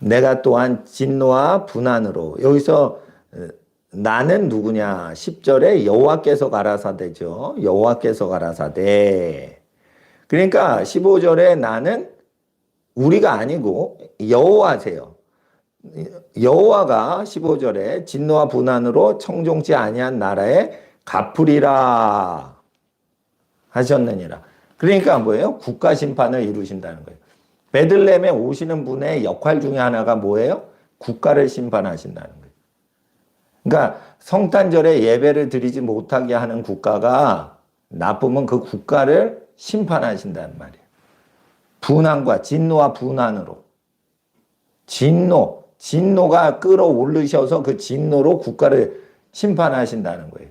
내가 또한 진노와 분한으로, 여기서 나는 누구냐? 10절에 여호와께서 가라사대죠. 여호와께서 가라사대. 그러니까 15절에 나는 우리가 아니고 여호와세요. 여호와가 15절에 진노와 분한으로 청종치 아니한 나라에 갚으리라 하셨느니라. 그러니까 뭐예요? 국가 심판을 이루신다는 거예요. 베들레헴에 오시는 분의 역할 중에 하나가 뭐예요? 국가를 심판하신다는 거예요. 그러니까 성탄절에 예배를 드리지 못하게 하는 국가가 나쁘면 그 국가를 심판하신다는 말이에요. 분한과 진노와 분한으로. 진노가 끌어올르셔서 그 진노로 국가를 심판하신다는 거예요.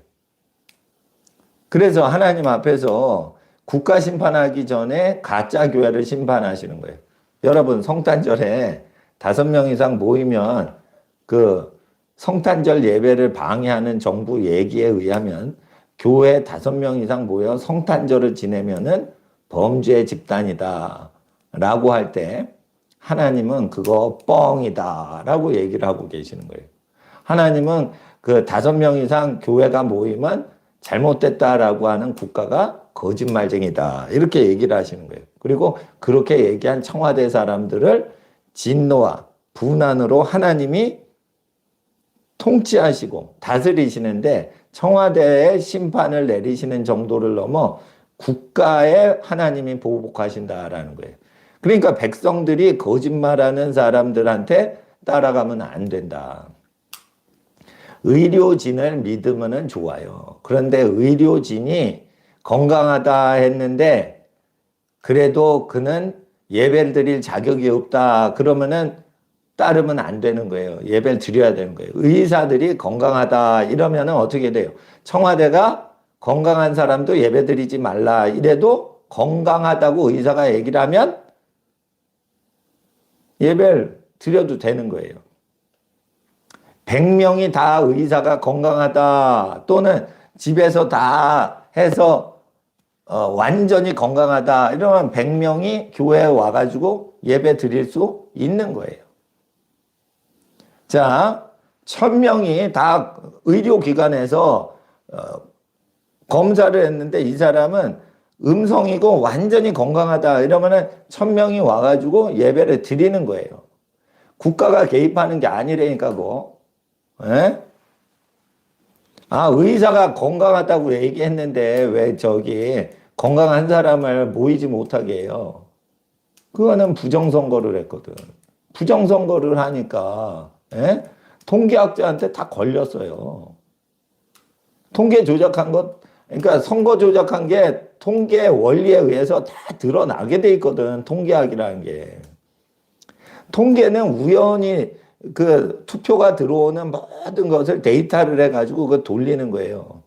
그래서 하나님 앞에서 국가 심판하기 전에 가짜 교회를 심판하시는 거예요. 여러분, 성탄절에 5명 이상 모이면 그 성탄절 예배를 방해하는 정부 얘기에 의하면 교회 5명 이상 모여 성탄절을 지내면은 범죄 집단이다 라고 할 때 하나님은 그거 뻥이다 라고 얘기를 하고 계시는 거예요. 하나님은 그 5명 이상 교회가 모이면 잘못됐다라고 하는 국가가 거짓말쟁이다 이렇게 얘기를 하시는 거예요. 그리고 그렇게 얘기한 청와대 사람들을 진노와 분한으로 하나님이 통치하시고 다스리시는데 청와대에 심판을 내리시는 정도를 넘어 국가에 하나님이 보복하신다라는 거예요. 그러니까 백성들이 거짓말하는 사람들한테 따라가면 안 된다. 의료진을 믿으면 좋아요. 그런데 의료진이 건강하다 했는데 그래도 그는 예배를 드릴 자격이 없다. 그러면은 따르면 안 되는 거예요. 예배를 드려야 되는 거예요. 의사들이 건강하다 이러면은 어떻게 돼요? 청와대가 건강한 사람도 예배 드리지 말라 이래도 건강하다고 의사가 얘기를 하면 예배를 드려도 되는 거예요. 100명이 다 의사가 건강하다 또는 집에서 다 해서 완전히 건강하다 이러면 100명이 교회에 와가지고 예배 드릴 수 있는 거예요. 자, 1000명이 다 의료기관에서 검사를 했는데 이 사람은 음성이고 완전히 건강하다 이러면은 1000명이 와가지고 예배를 드리는 거예요. 국가가 개입하는 게 아니라니까 그거. 에? 아, 의사가 건강하다고 얘기했는데 왜 저기 건강한 사람을 모이지 못하게 해요? 그거는 부정선거를 했거든. 부정선거를 하니까 에? 통계학자한테 다 걸렸어요. 통계 조작한 것, 그러니까 선거 조작한 게 통계 원리에 의해서 다 드러나게 돼 있거든. 통계학이라는 게. 통계는 우연히 그 투표가 들어오는 모든 것을 데이터를 해가지고 그거 돌리는 거예요.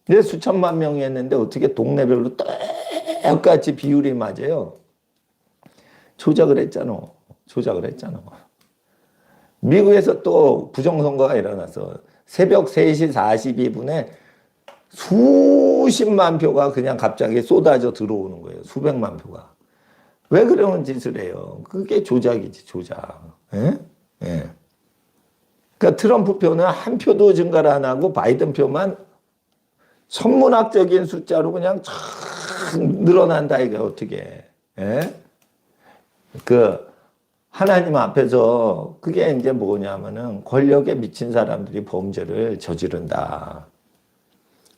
근데 수천만 명이 했는데 어떻게 동네별로 똑같이 비율이 맞아요? 조작을 했잖아. 조작을 했잖아. 미국에서 또 부정선거가 일어났어. 새벽 3시 42분에 수십만 표가 그냥 갑자기 쏟아져 들어오는 거예요. 수백만 표가. 왜 그런 짓을 해요? 그게 조작이지, 조작. 예? 예. 그러니까 트럼프 표는 한 표도 증가를 안 하고 바이든 표만 천문학적인 숫자로 그냥 촥 늘어난다, 이게 어떻게. 예? 하나님 앞에서 그게 이제 뭐냐면은 권력에 미친 사람들이 범죄를 저지른다.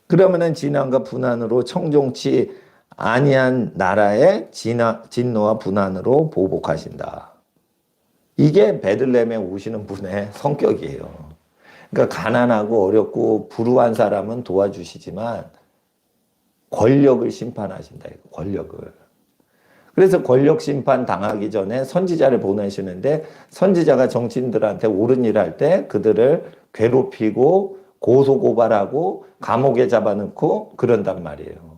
그러면은 진앙과 분한으로 청종치 아니한 나라의 진노와 분한으로 보복하신다. 이게 베들레헴에 오시는 분의 성격이에요. 그러니까 가난하고 어렵고 불우한 사람은 도와주시지만 권력을 심판하신다. 권력을. 그래서 권력 심판 당하기 전에 선지자를 보내시는데 선지자가 정치인들한테 옳은 일 할 때 그들을 괴롭히고 고소고발하고 감옥에 잡아넣고 그런단 말이에요.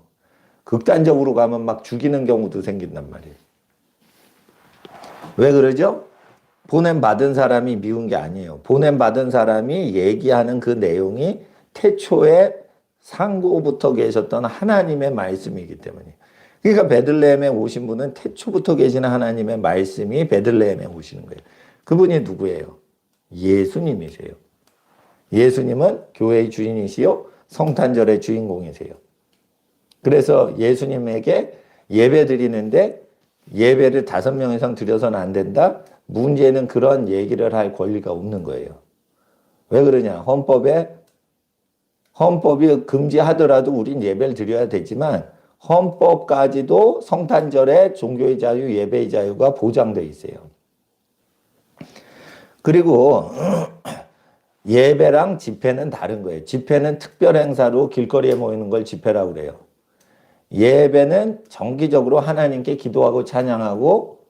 극단적으로 가면 막 죽이는 경우도 생긴단 말이에요. 왜 그러죠? 보냄받은 사람이 미운 게 아니에요. 보냄받은 사람이 얘기하는 그 내용이 태초에 상고부터 계셨던 하나님의 말씀이기 때문이에요. 그러니까 베들레헴에 오신 분은 태초부터 계시는 하나님의 말씀이 베들레헴에 오시는 거예요. 그분이 누구예요? 예수님이세요. 예수님은 교회의 주인이시요 성탄절의 주인공이세요. 그래서 예수님에게 예배 드리는데 예배를 5명 이상 드려서는 안 된다? 문제는 그런 얘기를 할 권리가 없는 거예요. 왜 그러냐? 헌법이 금지하더라도 우린 예배를 드려야 되지만 헌법까지도 성탄절에 종교의 자유, 예배의 자유가 보장되어 있어요. 그리고 예배랑 집회는 다른 거예요. 집회는 특별 행사로 길거리에 모이는 걸 집회라고 그래요. 예배는 정기적으로 하나님께 기도하고 찬양하고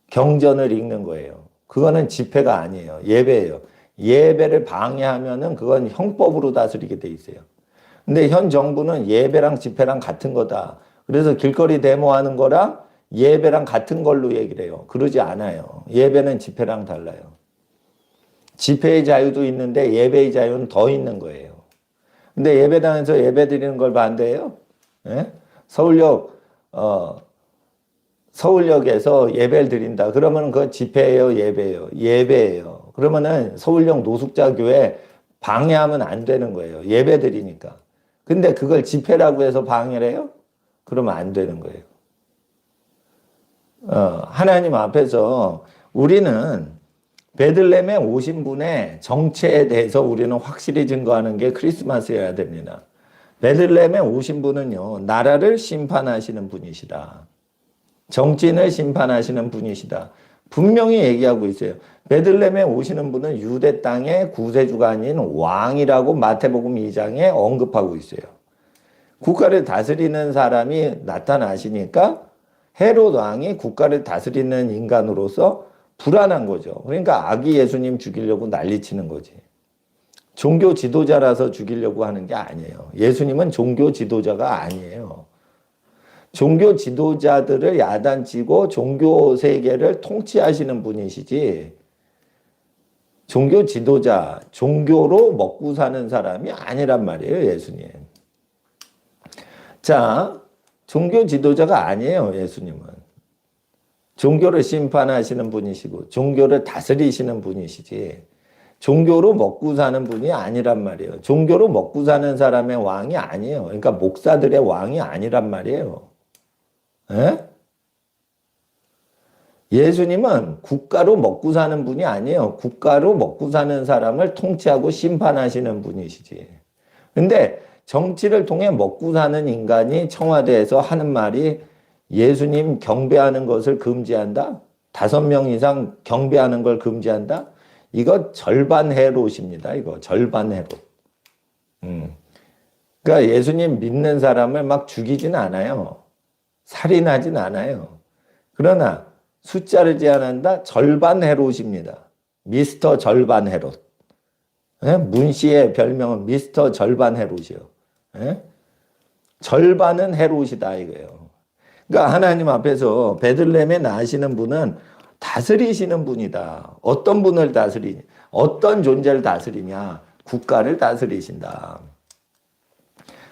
경전을 읽는 거예요. 그거는 집회가 아니에요. 예배예요. 예배를 방해하면은 그건 형법으로 다스리게 돼 있어요. 근데 현 정부는 예배랑 집회랑 같은 거다. 그래서 길거리 데모하는 거랑 예배랑 같은 걸로 얘기를 해요. 그러지 않아요. 예배는 집회랑 달라요. 집회의 자유도 있는데 예배의 자유는 더 있는 거예요. 근데 예배당에서 예배 드리는 걸 반대해요? 예? 서울역에서 예배를 드린다. 그러면 그건 집회예요, 예배예요? 예배예요. 그러면은 서울역 노숙자교회 방해하면 안 되는 거예요. 예배 드리니까. 근데 그걸 집회라고 해서 방해를 해요? 그러면 안 되는 거예요. 하나님 앞에서 우리는 베들레헴에 오신 분의 정체에 대해서 우리는 확실히 증거하는 게 크리스마스여야 됩니다. 베들레헴에 오신 분은요, 나라를 심판하시는 분이시다. 정치인을 심판하시는 분이시다. 분명히 얘기하고 있어요. 베들레헴에 오시는 분은 유대 땅의 구세주가 아닌 왕이라고 마태복음 2장에 언급하고 있어요. 국가를 다스리는 사람이 나타나시니까 헤롯 왕이 국가를 다스리는 인간으로서 불안한 거죠. 그러니까 아기 예수님 죽이려고 난리치는 거지. 종교 지도자라서 죽이려고 하는 게 아니에요. 예수님은 종교 지도자가 아니에요. 종교 지도자들을 야단치고 종교 세계를 통치하시는 분이시지, 종교 지도자, 종교로 먹고 사는 사람이 아니란 말이에요, 예수님. 자, 종교 지도자가 아니에요, 예수님은. 종교를 심판하시는 분이시고 종교를 다스리시는 분이시지, 종교로 먹고 사는 분이 아니란 말이에요. 종교로 먹고 사는 사람의 왕이 아니에요. 그러니까 목사들의 왕이 아니란 말이에요. 에? 예수님은 국가로 먹고 사는 분이 아니에요. 국가로 먹고 사는 사람을 통치하고 심판하시는 분이시지. 근데 정치를 통해 먹고 사는 인간이 청와대에서 하는 말이 예수님 경배하는 것을 금지한다? 5명 이상 경배하는 걸 금지한다? 이거 절반 헤롯입니다. 이거 절반 헤롯. 그러니까 예수님 믿는 사람을 막 죽이진 않아요. 살인하진 않아요. 그러나 숫자를 제한한다? 절반 헤롯입니다. 미스터 절반 헤롯. 예? 문 씨의 별명은 미스터 절반 헤롯이요. 예? 절반은 헤롯이다 이거예요. 그러니까 하나님 앞에서 베들레헴에 나시는 분은 다스리시는 분이다. 어떤 분을 다스리냐? 어떤 존재를 다스리냐? 국가를 다스리신다.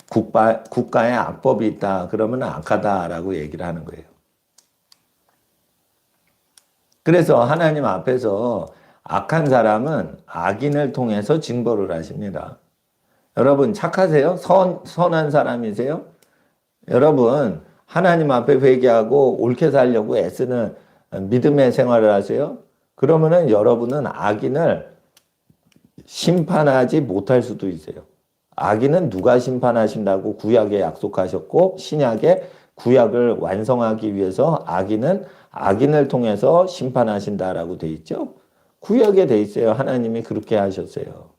국가에 악법이 있다. 그러면 악하다라고 얘기를 하는 거예요. 그래서 하나님 앞에서 악한 사람은 악인을 통해서 징벌을 하십니다. 여러분 착하세요? 선한 사람이세요? 여러분 하나님 앞에 회개하고 옳게 살려고 애쓰는 믿음의 생활을 하세요? 그러면은 여러분은 악인을 심판하지 못할 수도 있어요. 악인은 누가 심판하신다고 구약에 약속하셨고 신약에 구약을 완성하기 위해서 악인은 악인을 통해서 심판하신다라고 돼 있죠. 구약에 돼 있어요. 하나님이 그렇게 하셨어요.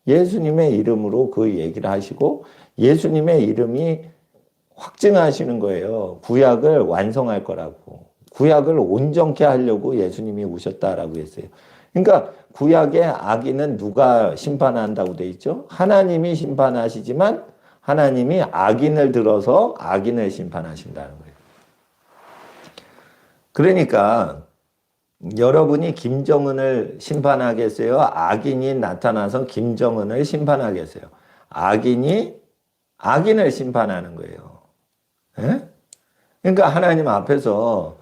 예수님의 이름으로 그 얘기를 하시고 예수님의 이름이 확증하시는 거예요. 구약을 완성할 거라고. 구약을 온전케 하려고 예수님이 오셨다라고 했어요. 그러니까 구약의 악인은 누가 심판한다고 돼 있죠? 하나님이 심판하시지만 하나님이 악인을 들어서 악인을 심판하신다는 거예요. 그러니까 여러분이 김정은을 심판하겠어요? 악인이 나타나서 김정은을 심판하겠어요? 악인이 악인을 심판하는 거예요. 예? 그러니까 하나님 앞에서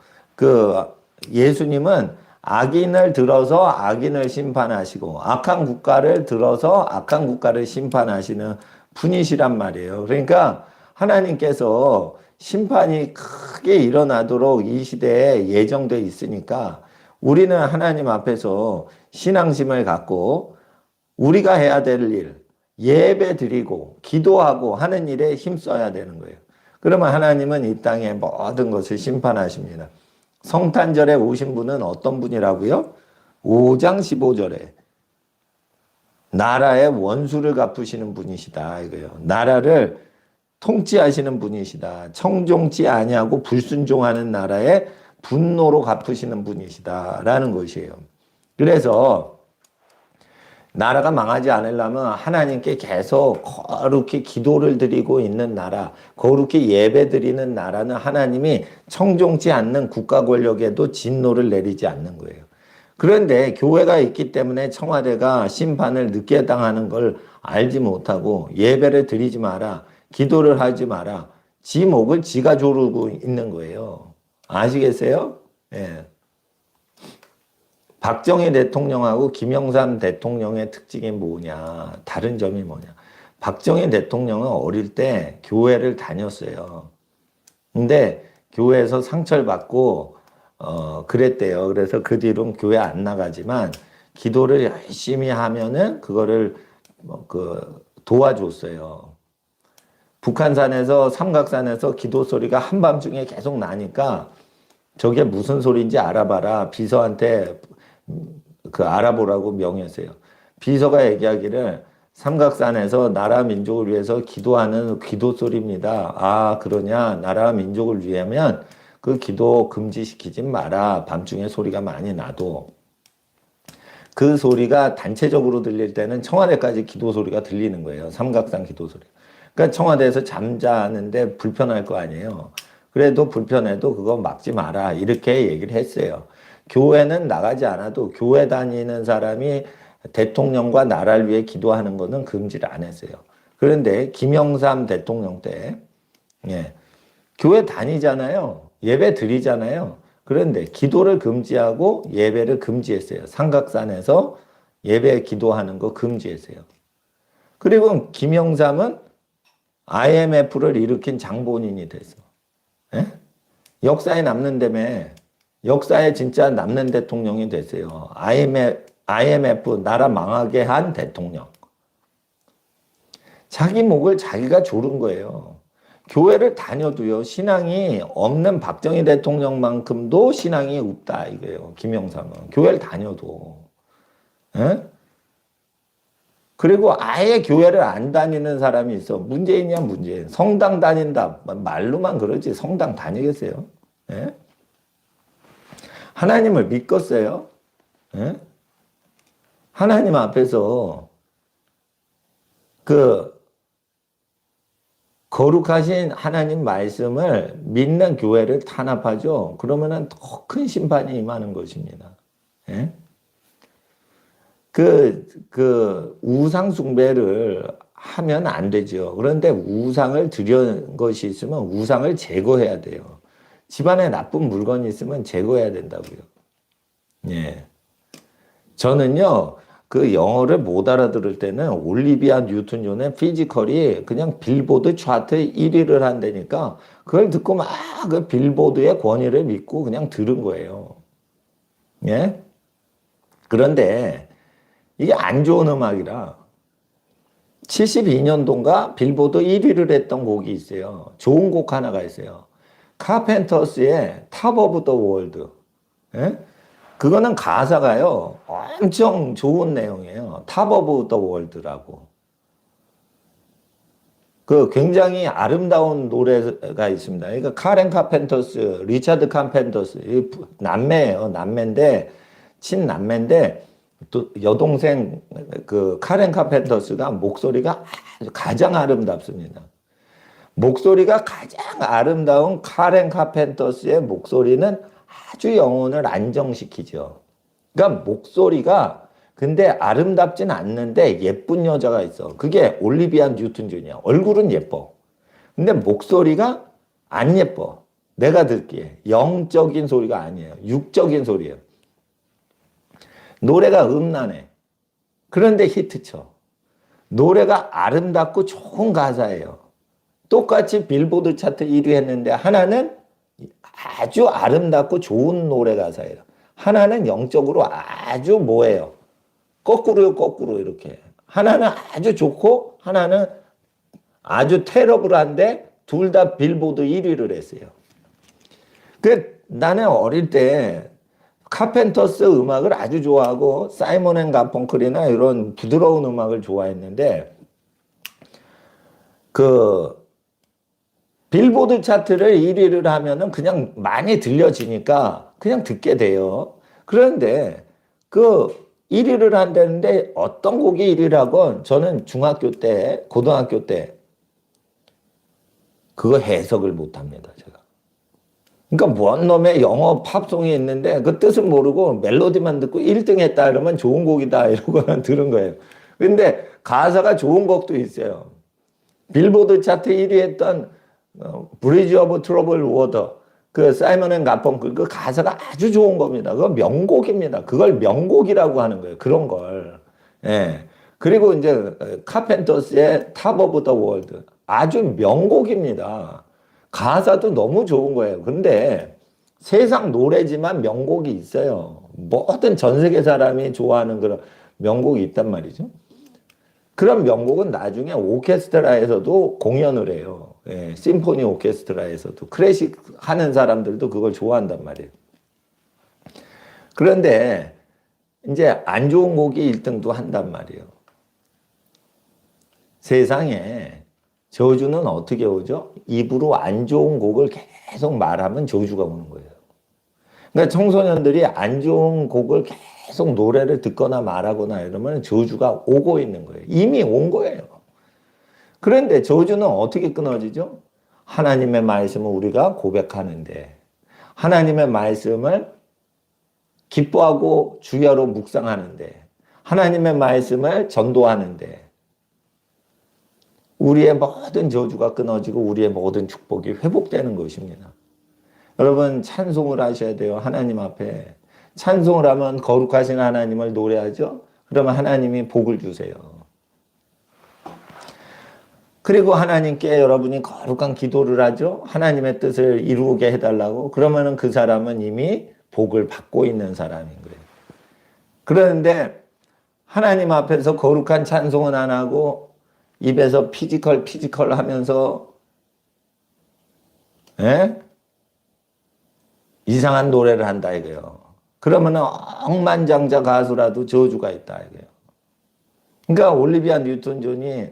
예수님은 악인을 들어서 악인을 심판하시고 악한 국가를 들어서 악한 국가를 심판하시는 분이시란 말이에요. 그러니까 하나님께서 심판이 크게 일어나도록 이 시대에 예정되어 있으니까 우리는 하나님 앞에서 신앙심을 갖고 우리가 해야 될 일, 예배 드리고 기도하고 하는 일에 힘써야 되는 거예요. 그러면 하나님은 이 땅의 모든 것을 심판하십니다. 성탄절에 오신 분은 어떤 분이라고요? 5장 15절에 나라의 원수를 갚으시는 분이시다 이거예요. 나라를 통치하시는 분이시다. 청종치 아니하고 불순종하는 나라에 분노로 갚으시는 분이시다라는 것이에요. 그래서 나라가 망하지 않으려면 하나님께 계속 거룩히 기도를 드리고 있는 나라, 거룩히 예배 드리는 나라는 하나님이 청종치 않는 국가 권력에도 진노를 내리지 않는 거예요. 그런데 교회가 있기 때문에 청와대가 심판을 늦게 당하는 걸 알지 못하고 예배를 드리지 마라, 기도를 하지 마라, 지 목을 지가 조르고 있는 거예요. 아시겠어요? 예. 박정희 대통령하고 김영삼 대통령의 특징이 뭐냐? 다른 점이 뭐냐? 박정희 대통령은 어릴 때 교회를 다녔어요. 근데 교회에서 상처를 받고 그랬대요. 그래서 그 뒤로는 교회 안 나가지만 기도를 열심히 하면은 그거를 도와줬어요. 북한산에서 삼각산에서 기도 소리가 한밤중에 계속 나니까 저게 무슨 소리인지 알아봐라. 비서한테 그 알아보라고 명했어요. 비서가 얘기하기를 삼각산에서 나라 민족을 위해서 기도하는 기도 소리입니다. 아, 그러냐? 나라 민족을 위하면 그 기도 금지시키지 마라. 밤중에 소리가 많이 나도. 그 소리가 단체적으로 들릴 때는 청와대까지 기도 소리가 들리는 거예요. 삼각산 기도 소리. 그러니까 청와대에서 잠자는데 불편할 거 아니에요. 그래도 불편해도 그거 막지 마라. 이렇게 얘기를 했어요. 교회는 나가지 않아도 교회 다니는 사람이 대통령과 나라를 위해 기도하는 거는 금지를 안 했어요. 그런데 김영삼 대통령 때, 예, 교회 다니잖아요. 예배 드리잖아요. 그런데 기도를 금지하고 예배를 금지했어요. 삼각산에서 예배 기도하는 거 금지했어요. 그리고 김영삼은 IMF를 일으킨 장본인이 됐어. 예? 역사에 남는다며, 역사에 진짜 남는 대통령이 됐어요. IMF 나라 망하게 한 대통령. 자기 목을 자기가 조른 거예요. 교회를 다녀도요, 신앙이 없는 박정희 대통령만큼도 신앙이 없다 이거예요. 김영삼은. 교회를 다녀도. 에? 그리고 아예 교회를 안 다니는 사람이 있어. 문재인이야, 문재인. 성당 다닌다. 말로만 그러지 성당 다니겠어요? 에? 하나님을 믿겠어요? 에? 하나님 앞에서 그 거룩하신 하나님 말씀을 믿는 교회를 탄압하죠. 그러면은 더 큰 심판이 임하는 것입니다. 예? 우상 숭배를 하면 안 되죠. 그런데 우상을 드린 것이 있으면 우상을 제거해야 돼요. 집안에 나쁜 물건이 있으면 제거해야 된다고요. 예. 저는요, 그 영어를 못 알아들을 때는 올리비아 뉴튼 존의 피지컬이 그냥 빌보드 차트 1위를 한다니까 그걸 듣고 막 그 빌보드의 권위를 믿고 그냥 들은 거예요. 예? 그런데 이게 안 좋은 음악이라 72년도인가 빌보드 1위를 했던 곡이 있어요. 좋은 곡 하나가 있어요. 카펜터스의 탑 오브 더 월드. 예? 그거는 가사가요, 엄청 좋은 내용이에요. 탑 오브 더 월드라고. 그 굉장히 아름다운 노래가 있습니다. 그러니까 카렌 카펜터스, 리차드 카펜터스, 남매예요. 남매인데, 친남매인데, 또 여동생 그 카렌 카펜터스가 목소리가 가장 아름답습니다. 목소리가 가장 아름다운 카렌 카펜터스의 목소리는 아주 영혼을 안정시키죠. 그러니까 목소리가 근데 아름답진 않는데 예쁜 여자가 있어. 그게 올리비아 뉴튼 존이야. 얼굴은 예뻐. 근데 목소리가 안 예뻐. 내가 듣기에 영적인 소리가 아니에요. 육적인 소리예요. 노래가 음란해. 그런데 히트쳐. 노래가 아름답고 좋은 가사예요. 똑같이 빌보드 차트 1위 했는데 하나는 아주 아름답고 좋은 노래 가사예요. 하나는 영적으로 아주 뭐예요? 거꾸로 이렇게. 하나는 아주 좋고 하나는 아주 테러블한데 둘 다 빌보드 1위를 했어요. 나는 어릴 때 카펜터스 음악을 아주 좋아하고 사이먼 앤 가펑클이나 이런 부드러운 음악을 좋아했는데 빌보드 차트를 1위를 하면은 그냥 많이 들려지니까 그냥 듣게 돼요. 그런데 1위를 한다는데 어떤 곡이 1위를 하건 저는 중학교 때, 고등학교 때 그거 해석을 못 합니다, 제가. 그러니까 뭔 놈의 영어 팝송이 있는데 그 뜻은 모르고 멜로디만 듣고 1등 했다 이러면 좋은 곡이다 이러고는 들은 거예요. 근데 가사가 좋은 곡도 있어요. 빌보드 차트 1위 했던 브리지 오브 트러블 워터 그 사이먼 앤 가펑클 그 가사가 아주 좋은 겁니다. 그거 명곡입니다. 그걸 명곡이라고 하는 거예요. 그런 걸. 예. 그리고 이제 카펜터스의 탑 오브 더 월드 아주 명곡입니다. 가사도 너무 좋은 거예요. 근데 세상 노래지만 명곡이 있어요. 모든 전 세계 사람이 좋아하는 그런 명곡이 있단 말이죠. 그런 명곡은 나중에 오케스트라에서도 공연을 해요. 예, 심포니 오케스트라에서도. 클래식 하는 사람들도 그걸 좋아한단 말이에요. 그런데 이제 안 좋은 곡이 1등도 한단 말이에요. 세상에 저주는 어떻게 오죠? 입으로 안 좋은 곡을 계속 말하면 저주가 오는 거예요. 그러니까 청소년들이 안 좋은 곡을 계속 노래를 듣거나 말하거나 이러면 저주가 오고 있는 거예요. 이미 온 거예요. 그런데 저주는 어떻게 끊어지죠? 하나님의 말씀을 우리가 고백하는데, 하나님의 말씀을 기뻐하고 주야로 묵상하는데, 하나님의 말씀을 전도하는데, 우리의 모든 저주가 끊어지고 우리의 모든 축복이 회복되는 것입니다. 여러분 찬송을 하셔야 돼요. 하나님 앞에. 찬송을 하면 거룩하신 하나님을 노래하죠. 그러면 하나님이 복을 주세요. 그리고 하나님께 여러분이 거룩한 기도를 하죠. 하나님의 뜻을 이루게 해달라고. 그러면 그 사람은 이미 복을 받고 있는 사람인 거예요. 그런데 하나님 앞에서 거룩한 찬송은 안 하고 입에서 피지컬 하면서 이상한 노래를 한다 이거예요. 그러면 억만장자 가수라도 저주가 있다 이거예요. 그러니까 올리비아 뉴튼 존이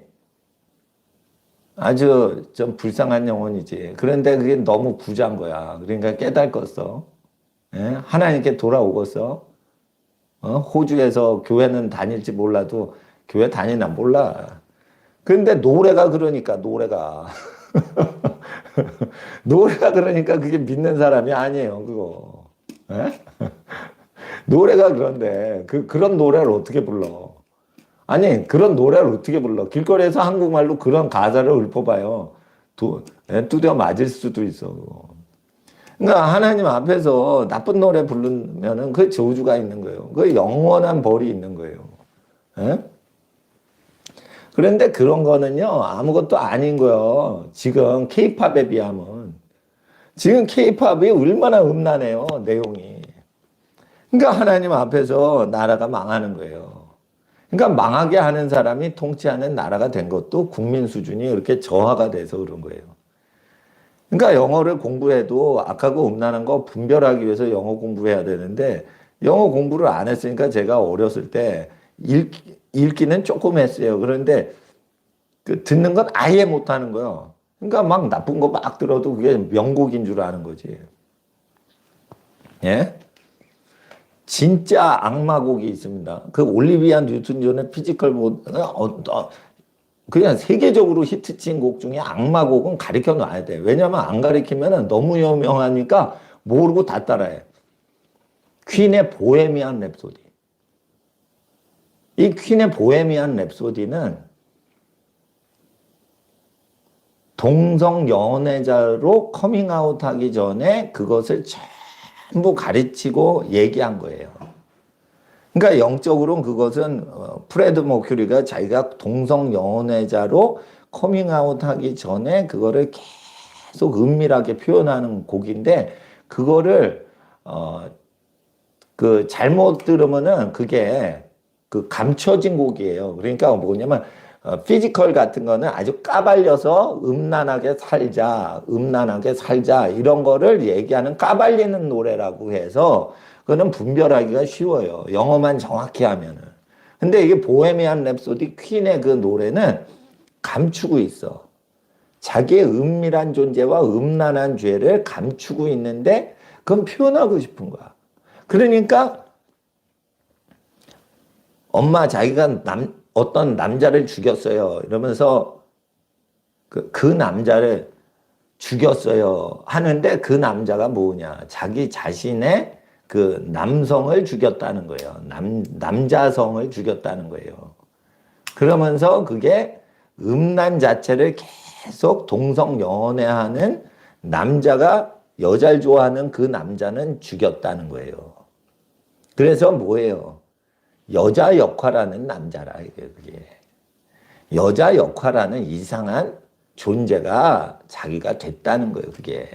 아주 좀 불쌍한 영혼이지. 그런데 그게 너무 부자인 거야. 그러니까 깨달았어. 하나님께 돌아오겠어. 호주에서 교회는 다닐지 몰라도 교회 다니나 몰라. 그런데 노래가 그러니까 노래가 그러니까 그게 믿는 사람이 아니에요. 그거. 노래가 그런데 그런 노래를 어떻게 불러? 아니 그런 노래를 어떻게 불러? 길거리에서 한국말로 그런 가사를 읊어봐요. 두드려 맞을 수도 있어. 그러니까 하나님 앞에서 나쁜 노래 부르면은 그 저주가 있는 거예요. 그 영원한 벌이 있는 거예요. 그런데 그런 거는요 아무것도 아닌 거예요. 지금 케이팝에 비하면. 지금 케이팝이 얼마나 음란해요 내용이. 그러니까 하나님 앞에서 나라가 망하는 거예요. 그러니까 망하게 하는 사람이 통치하는 나라가 된 것도 국민 수준이 이렇게 저하가 돼서 그런 거예요. 그러니까 영어를 공부해도 악하고 음란한 거 분별하기 위해서 영어 공부해야 되는데 영어 공부를 안 했으니까 제가 어렸을 때 읽기는 조금 했어요. 그런데 듣는 건 아예 못하는 거예요. 그러니까 막 나쁜 거 막 들어도 그게 명곡인 줄 아는 거지. 예? 진짜 악마곡이 있습니다. 그 올리비아 뉴튼 존의 피지컬 그냥 세계적으로 히트친 곡 중에 악마곡은 가르쳐 놔야 돼. 왜냐면 안 가르치면 너무 유명하니까 모르고 다 따라해. 퀸의 보헤미안 랩소디. 이 퀸의 보헤미안 랩소디는 동성 연애자로 커밍아웃 하기 전에 그것을 전부 가르치고 얘기한 거예요. 그러니까 영적으로는 그것은 프레드 머큐리가 자기가 동성 연애자로 커밍아웃 하기 전에 그거를 계속 은밀하게 표현하는 곡인데 그거를 그 잘못 들으면은 그게 그 감춰진 곡이에요. 그러니까 뭐냐면 피지컬 같은 거는 아주 까발려서 음란하게 살자 이런 거를 얘기하는 까발리는 노래라고 해서 그거는 분별하기가 쉬워요. 영어만 정확히 하면은. 근데 이게 보헤미안 랩소디 퀸의 그 노래는 감추고 있어. 자기의 은밀한 존재와 음란한 죄를 감추고 있는데 그건 표현하고 싶은 거야. 그러니까 엄마 자기가 어떤 남자를 죽였어요. 이러면서 그 남자를 죽였어요. 하는데 그 남자가 뭐냐. 자기 자신의 그 남성을 죽였다는 거예요. 남자성을 죽였다는 거예요. 그러면서 그게 음란 자체를 계속 동성 연애하는 남자가 여자를 좋아하는 그 남자는 죽였다는 거예요. 그래서 뭐예요? 여자 역할하는 남자라 이게 그게. 여자 역할하는 이상한 존재가 자기가 됐다는 거예요, 그게.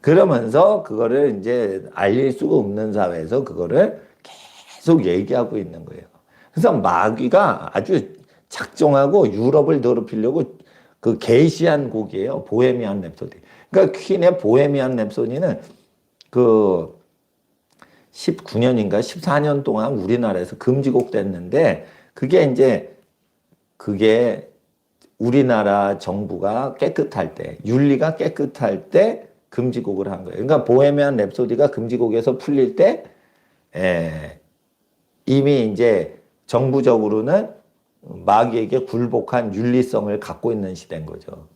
그러면서 그거를 이제 알릴 수가 없는 사회에서 그거를 계속 얘기하고 있는 거예요. 그래서 마귀가 아주 작정하고 유럽을 더럽히려고 그 게시한 곡이에요. 보헤미안 랩소디. 그러니까 퀸의 보헤미안 랩소디는 그 19년인가 14년 동안 우리나라에서 금지곡 됐는데 그게 우리나라 정부가 깨끗할 때, 윤리가 깨끗할 때 금지곡을 한 거예요. 그러니까 보헤미안 랩소디가 금지곡에서 풀릴 때 이미 이제 정부적으로는 마귀에게 굴복한 윤리성을 갖고 있는 시대인 거죠.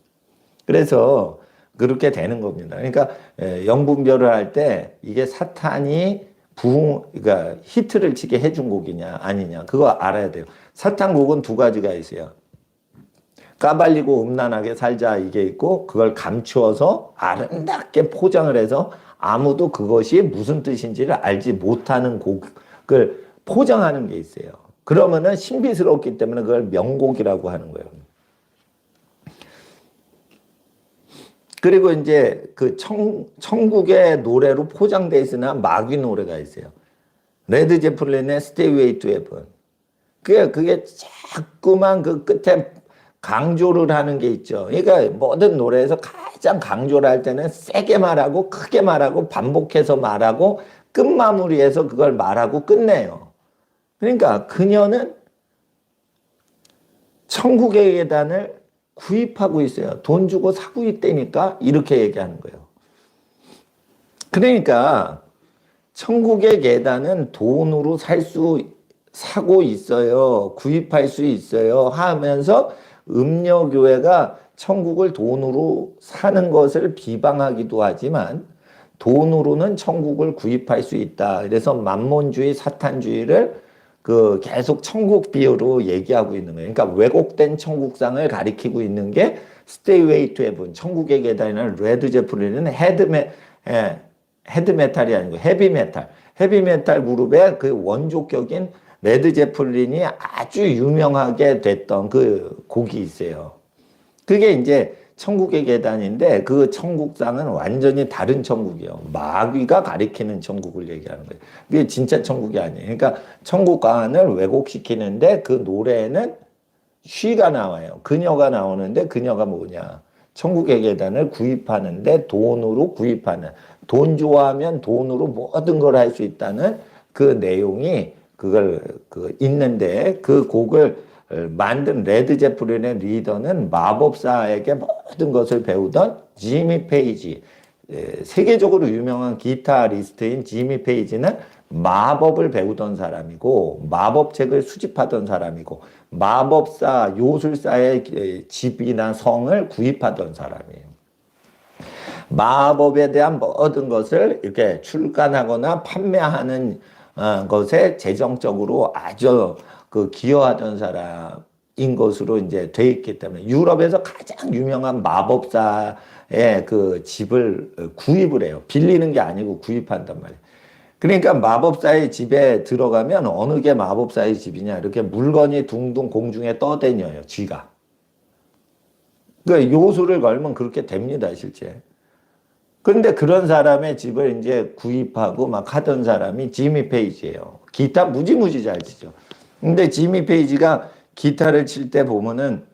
그래서 그렇게 되는 겁니다. 그러니까 영분별을 할 때 이게 사탄이 그러니까 히트를 치게 해준 곡이냐 아니냐 그거 알아야 돼요. 사탄 곡은 두 가지가 있어요. 까발리고 음란하게 살자 이게 있고, 그걸 감추어서 아름답게 포장을 해서 아무도 그것이 무슨 뜻인지를 알지 못하는 곡을 포장하는 게 있어요. 그러면은 신비스럽기 때문에 그걸 명곡이라고 하는 거예요. 그리고 이제 그 천국의 노래로 포장되어 있으나 마귀 노래가 있어요. 레드 제플린의 Stairway to Heaven. 그게 자꾸만 그 끝에 강조를 하는 게 있죠. 그러니까 모든 노래에서 가장 강조를 할 때는 세게 말하고 크게 말하고 반복해서 말하고 끝마무리해서 그걸 말하고 끝내요. 그러니까 그녀는 천국의 계단을 구입하고 있어요. 돈 주고 사고 있다니까 이렇게 얘기하는 거예요. 그러니까 천국의 계단은 돈으로 사고 있어요. 구입할 수 있어요. 하면서 음녀교회가 천국을 돈으로 사는 것을 비방하기도 하지만 돈으로는 천국을 구입할 수 있다. 그래서 만몬주의, 사탄주의를 계속 천국 비유로 얘기하고 있는 거예요. 그러니까 왜곡된 천국상을 가리키고 있는 게 Stairway to Heaven, 천국의 계단이나 레드 제플린은 헤드메탈이 아니고 헤비메탈. 헤비메탈 그룹의 그 원조격인 레드 제플린이 아주 유명하게 됐던 그 곡이 있어요. 그게 이제 천국의 계단인데 그 천국상은 완전히 다른 천국이에요. 마귀가 가리키는 천국을 얘기하는 거예요. 그게 진짜 천국이 아니에요. 그러니까 천국관을 왜곡시키는데 그 노래에는 쉬가 나와요. 그녀가 나오는데 그녀가 뭐냐. 천국의 계단을 구입하는데 돈으로 구입하는. 돈 좋아하면 돈으로 모든 걸 할 수 있다는 그 내용이 있는데 그 곡을 만든 레드 제플린의 리더는 마법사에게 모든 것을 배우던 지미 페이지. 세계적으로 유명한 기타리스트인 지미 페이지는 마법을 배우던 사람이고 마법책을 수집하던 사람이고 마법사, 요술사의 집이나 성을 구입하던 사람이에요. 마법에 대한 모든 것을 이렇게 출간하거나 판매하는 것에 재정적으로 아주 기여하던 사람인 것으로 이제 돼 있기 때문에 유럽에서 가장 유명한 마법사의 그 집을 구입을 해요. 빌리는 게 아니고 구입한단 말이에요. 그러니까 마법사의 집에 들어가면 어느 게 마법사의 집이냐 이렇게 물건이 둥둥 공중에 떠다녀요. 쥐가. 그러니까 요술을 걸면 그렇게 됩니다, 실제. 근데 그런 사람의 집을 이제 구입하고 막 하던 사람이 지미 페이지예요. 기타 무지무지 잘 치죠. 근데 지미 페이지가 기타를 칠 때 보면은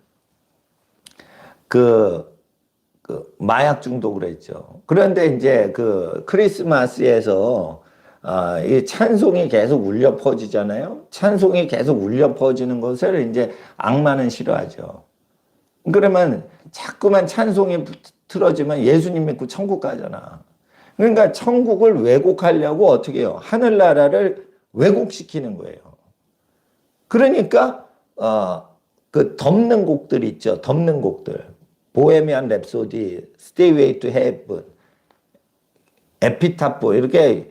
마약 중독을 했죠. 그런데 이제 크리스마스에서 이 찬송이 계속 울려 퍼지잖아요. 찬송이 계속 울려 퍼지는 것을 이제 악마는 싫어하죠. 그러면 자꾸만 찬송이 틀어지면 예수님 믿고 천국 가잖아. 그러니까 천국을 왜곡하려고 어떻게 해요? 하늘나라를 왜곡시키는 거예요. 그러니까 덮는 곡들 있죠. 덮는 곡들. 보헤미안 랩소디, Stairway to Heaven, 에피타프 이렇게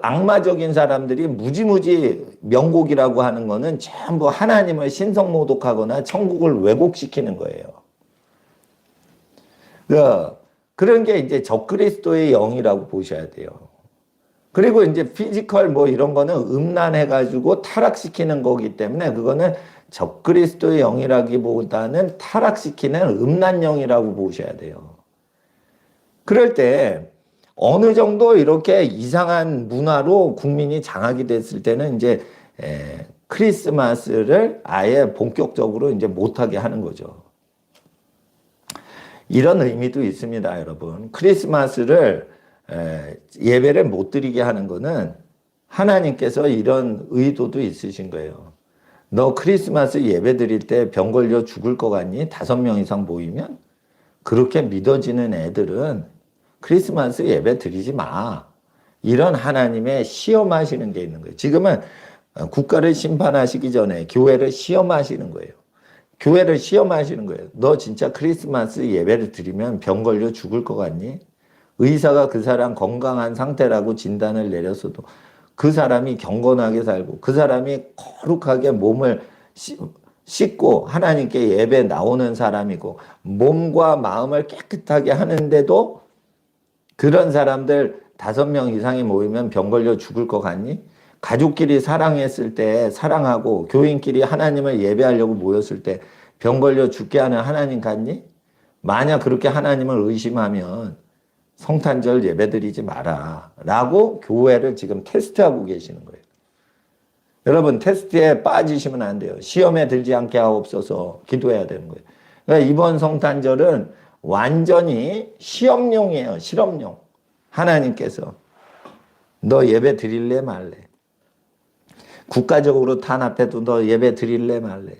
악마적인 사람들이 무지무지 명곡이라고 하는 거는 전부 하나님을 신성모독하거나 천국을 왜곡시키는 거예요. 그런 게 이제 적그리스도의 영이라고 보셔야 돼요. 그리고 이제 피지컬 이런 거는 음란해가지고 타락시키는 거기 때문에 그거는 적그리스도의 영이라기보다는 타락시키는 음란 영이라고 보셔야 돼요. 그럴 때 어느 정도 이렇게 이상한 문화로 국민이 장악이 됐을 때는 이제 크리스마스를 아예 본격적으로 이제 못하게 하는 거죠. 이런 의미도 있습니다, 여러분. 크리스마스를 예배를 못 드리게 하는 거는 하나님께서 이런 의도도 있으신 거예요. 너 크리스마스 예배 드릴 때 병 걸려 죽을 것 같니? 5명 이상 모이면? 그렇게 믿어지는 애들은 크리스마스 예배 드리지 마. 이런 하나님의 시험하시는 게 있는 거예요. 지금은 국가를 심판하시기 전에 교회를 시험하시는 거예요. 교회를 시험하시는 거예요. 너 진짜 크리스마스 예배를 드리면 병 걸려 죽을 것 같니? 의사가 그 사람 건강한 상태라고 진단을 내렸어도 그 사람이 경건하게 살고 그 사람이 거룩하게 몸을 씻고 하나님께 예배 나오는 사람이고 몸과 마음을 깨끗하게 하는데도 그런 사람들 5명 이상이 모이면 병 걸려 죽을 것 같니? 가족끼리 사랑했을 때 사랑하고 교인끼리 하나님을 예배하려고 모였을 때 병 걸려 죽게 하는 하나님 같니? 만약 그렇게 하나님을 의심하면 성탄절 예배드리지 마라 라고 교회를 지금 테스트하고 계시는 거예요. 여러분 테스트에 빠지시면 안 돼요. 시험에 들지 않게 하옵소서 기도해야 되는 거예요. 그러니까 이번 성탄절은 완전히 시험용이에요. 실험용. 하나님께서 너 예배 드릴래 말래? 국가적으로 탄압해도 너 예배 드릴래 말래?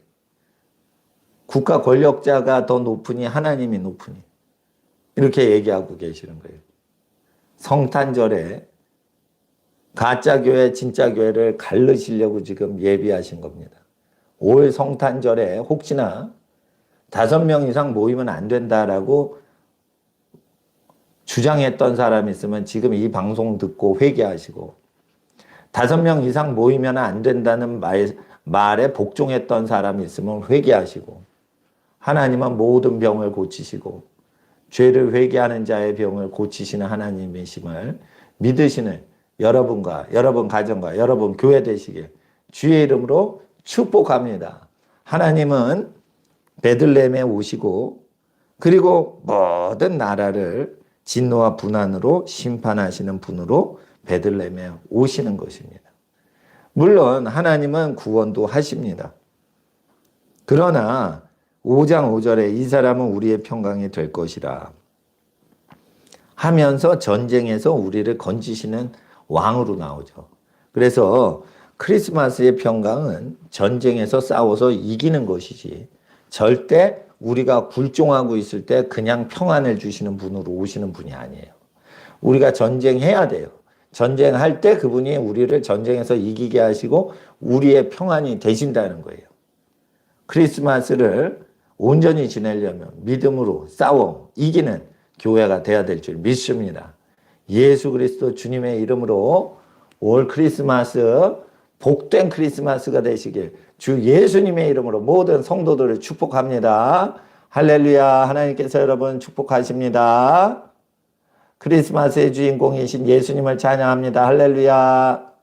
국가 권력자가 더 높으니 하나님이 높으니 이렇게 얘기하고 계시는 거예요. 성탄절에 가짜교회 진짜교회를 가르시려고 지금 예비하신 겁니다. 올 성탄절에 혹시나 5명 이상 모이면 안 된다라고 주장했던 사람이 있으면 지금 이 방송 듣고 회개하시고 5명 이상 모이면 안 된다는 말에 복종했던 사람이 있으면 회개하시고 하나님은 모든 병을 고치시고 죄를 회개하는 자의 병을 고치시는 하나님이심을 믿으시는 여러분과 여러분 가정과 여러분 교회 되시길 주의 이름으로 축복합니다. 하나님은 베들레헴에 오시고 그리고 모든 나라를 진노와 분한으로 심판하시는 분으로 베들레헴에 오시는 것입니다. 물론 하나님은 구원도 하십니다. 그러나 5장 5절에 이 사람은 우리의 평강이 될 것이라 하면서 전쟁에서 우리를 건지시는 왕으로 나오죠. 그래서 크리스마스의 평강은 전쟁에서 싸워서 이기는 것이지 절대 우리가 굴종하고 있을 때 그냥 평안을 주시는 분으로 오시는 분이 아니에요. 우리가 전쟁해야 돼요. 전쟁할 때 그분이 우리를 전쟁에서 이기게 하시고 우리의 평안이 되신다는 거예요. 크리스마스를 온전히 지내려면 믿음으로 싸워 이기는 교회가 돼야 될 줄 믿습니다. 예수 그리스도 주님의 이름으로 올 크리스마스 복된 크리스마스가 되시길 주 예수님의 이름으로 모든 성도들을 축복합니다. 할렐루야. 하나님께서 여러분 축복하십니다. 크리스마스의 주인공이신 예수님을 찬양합니다. 할렐루야.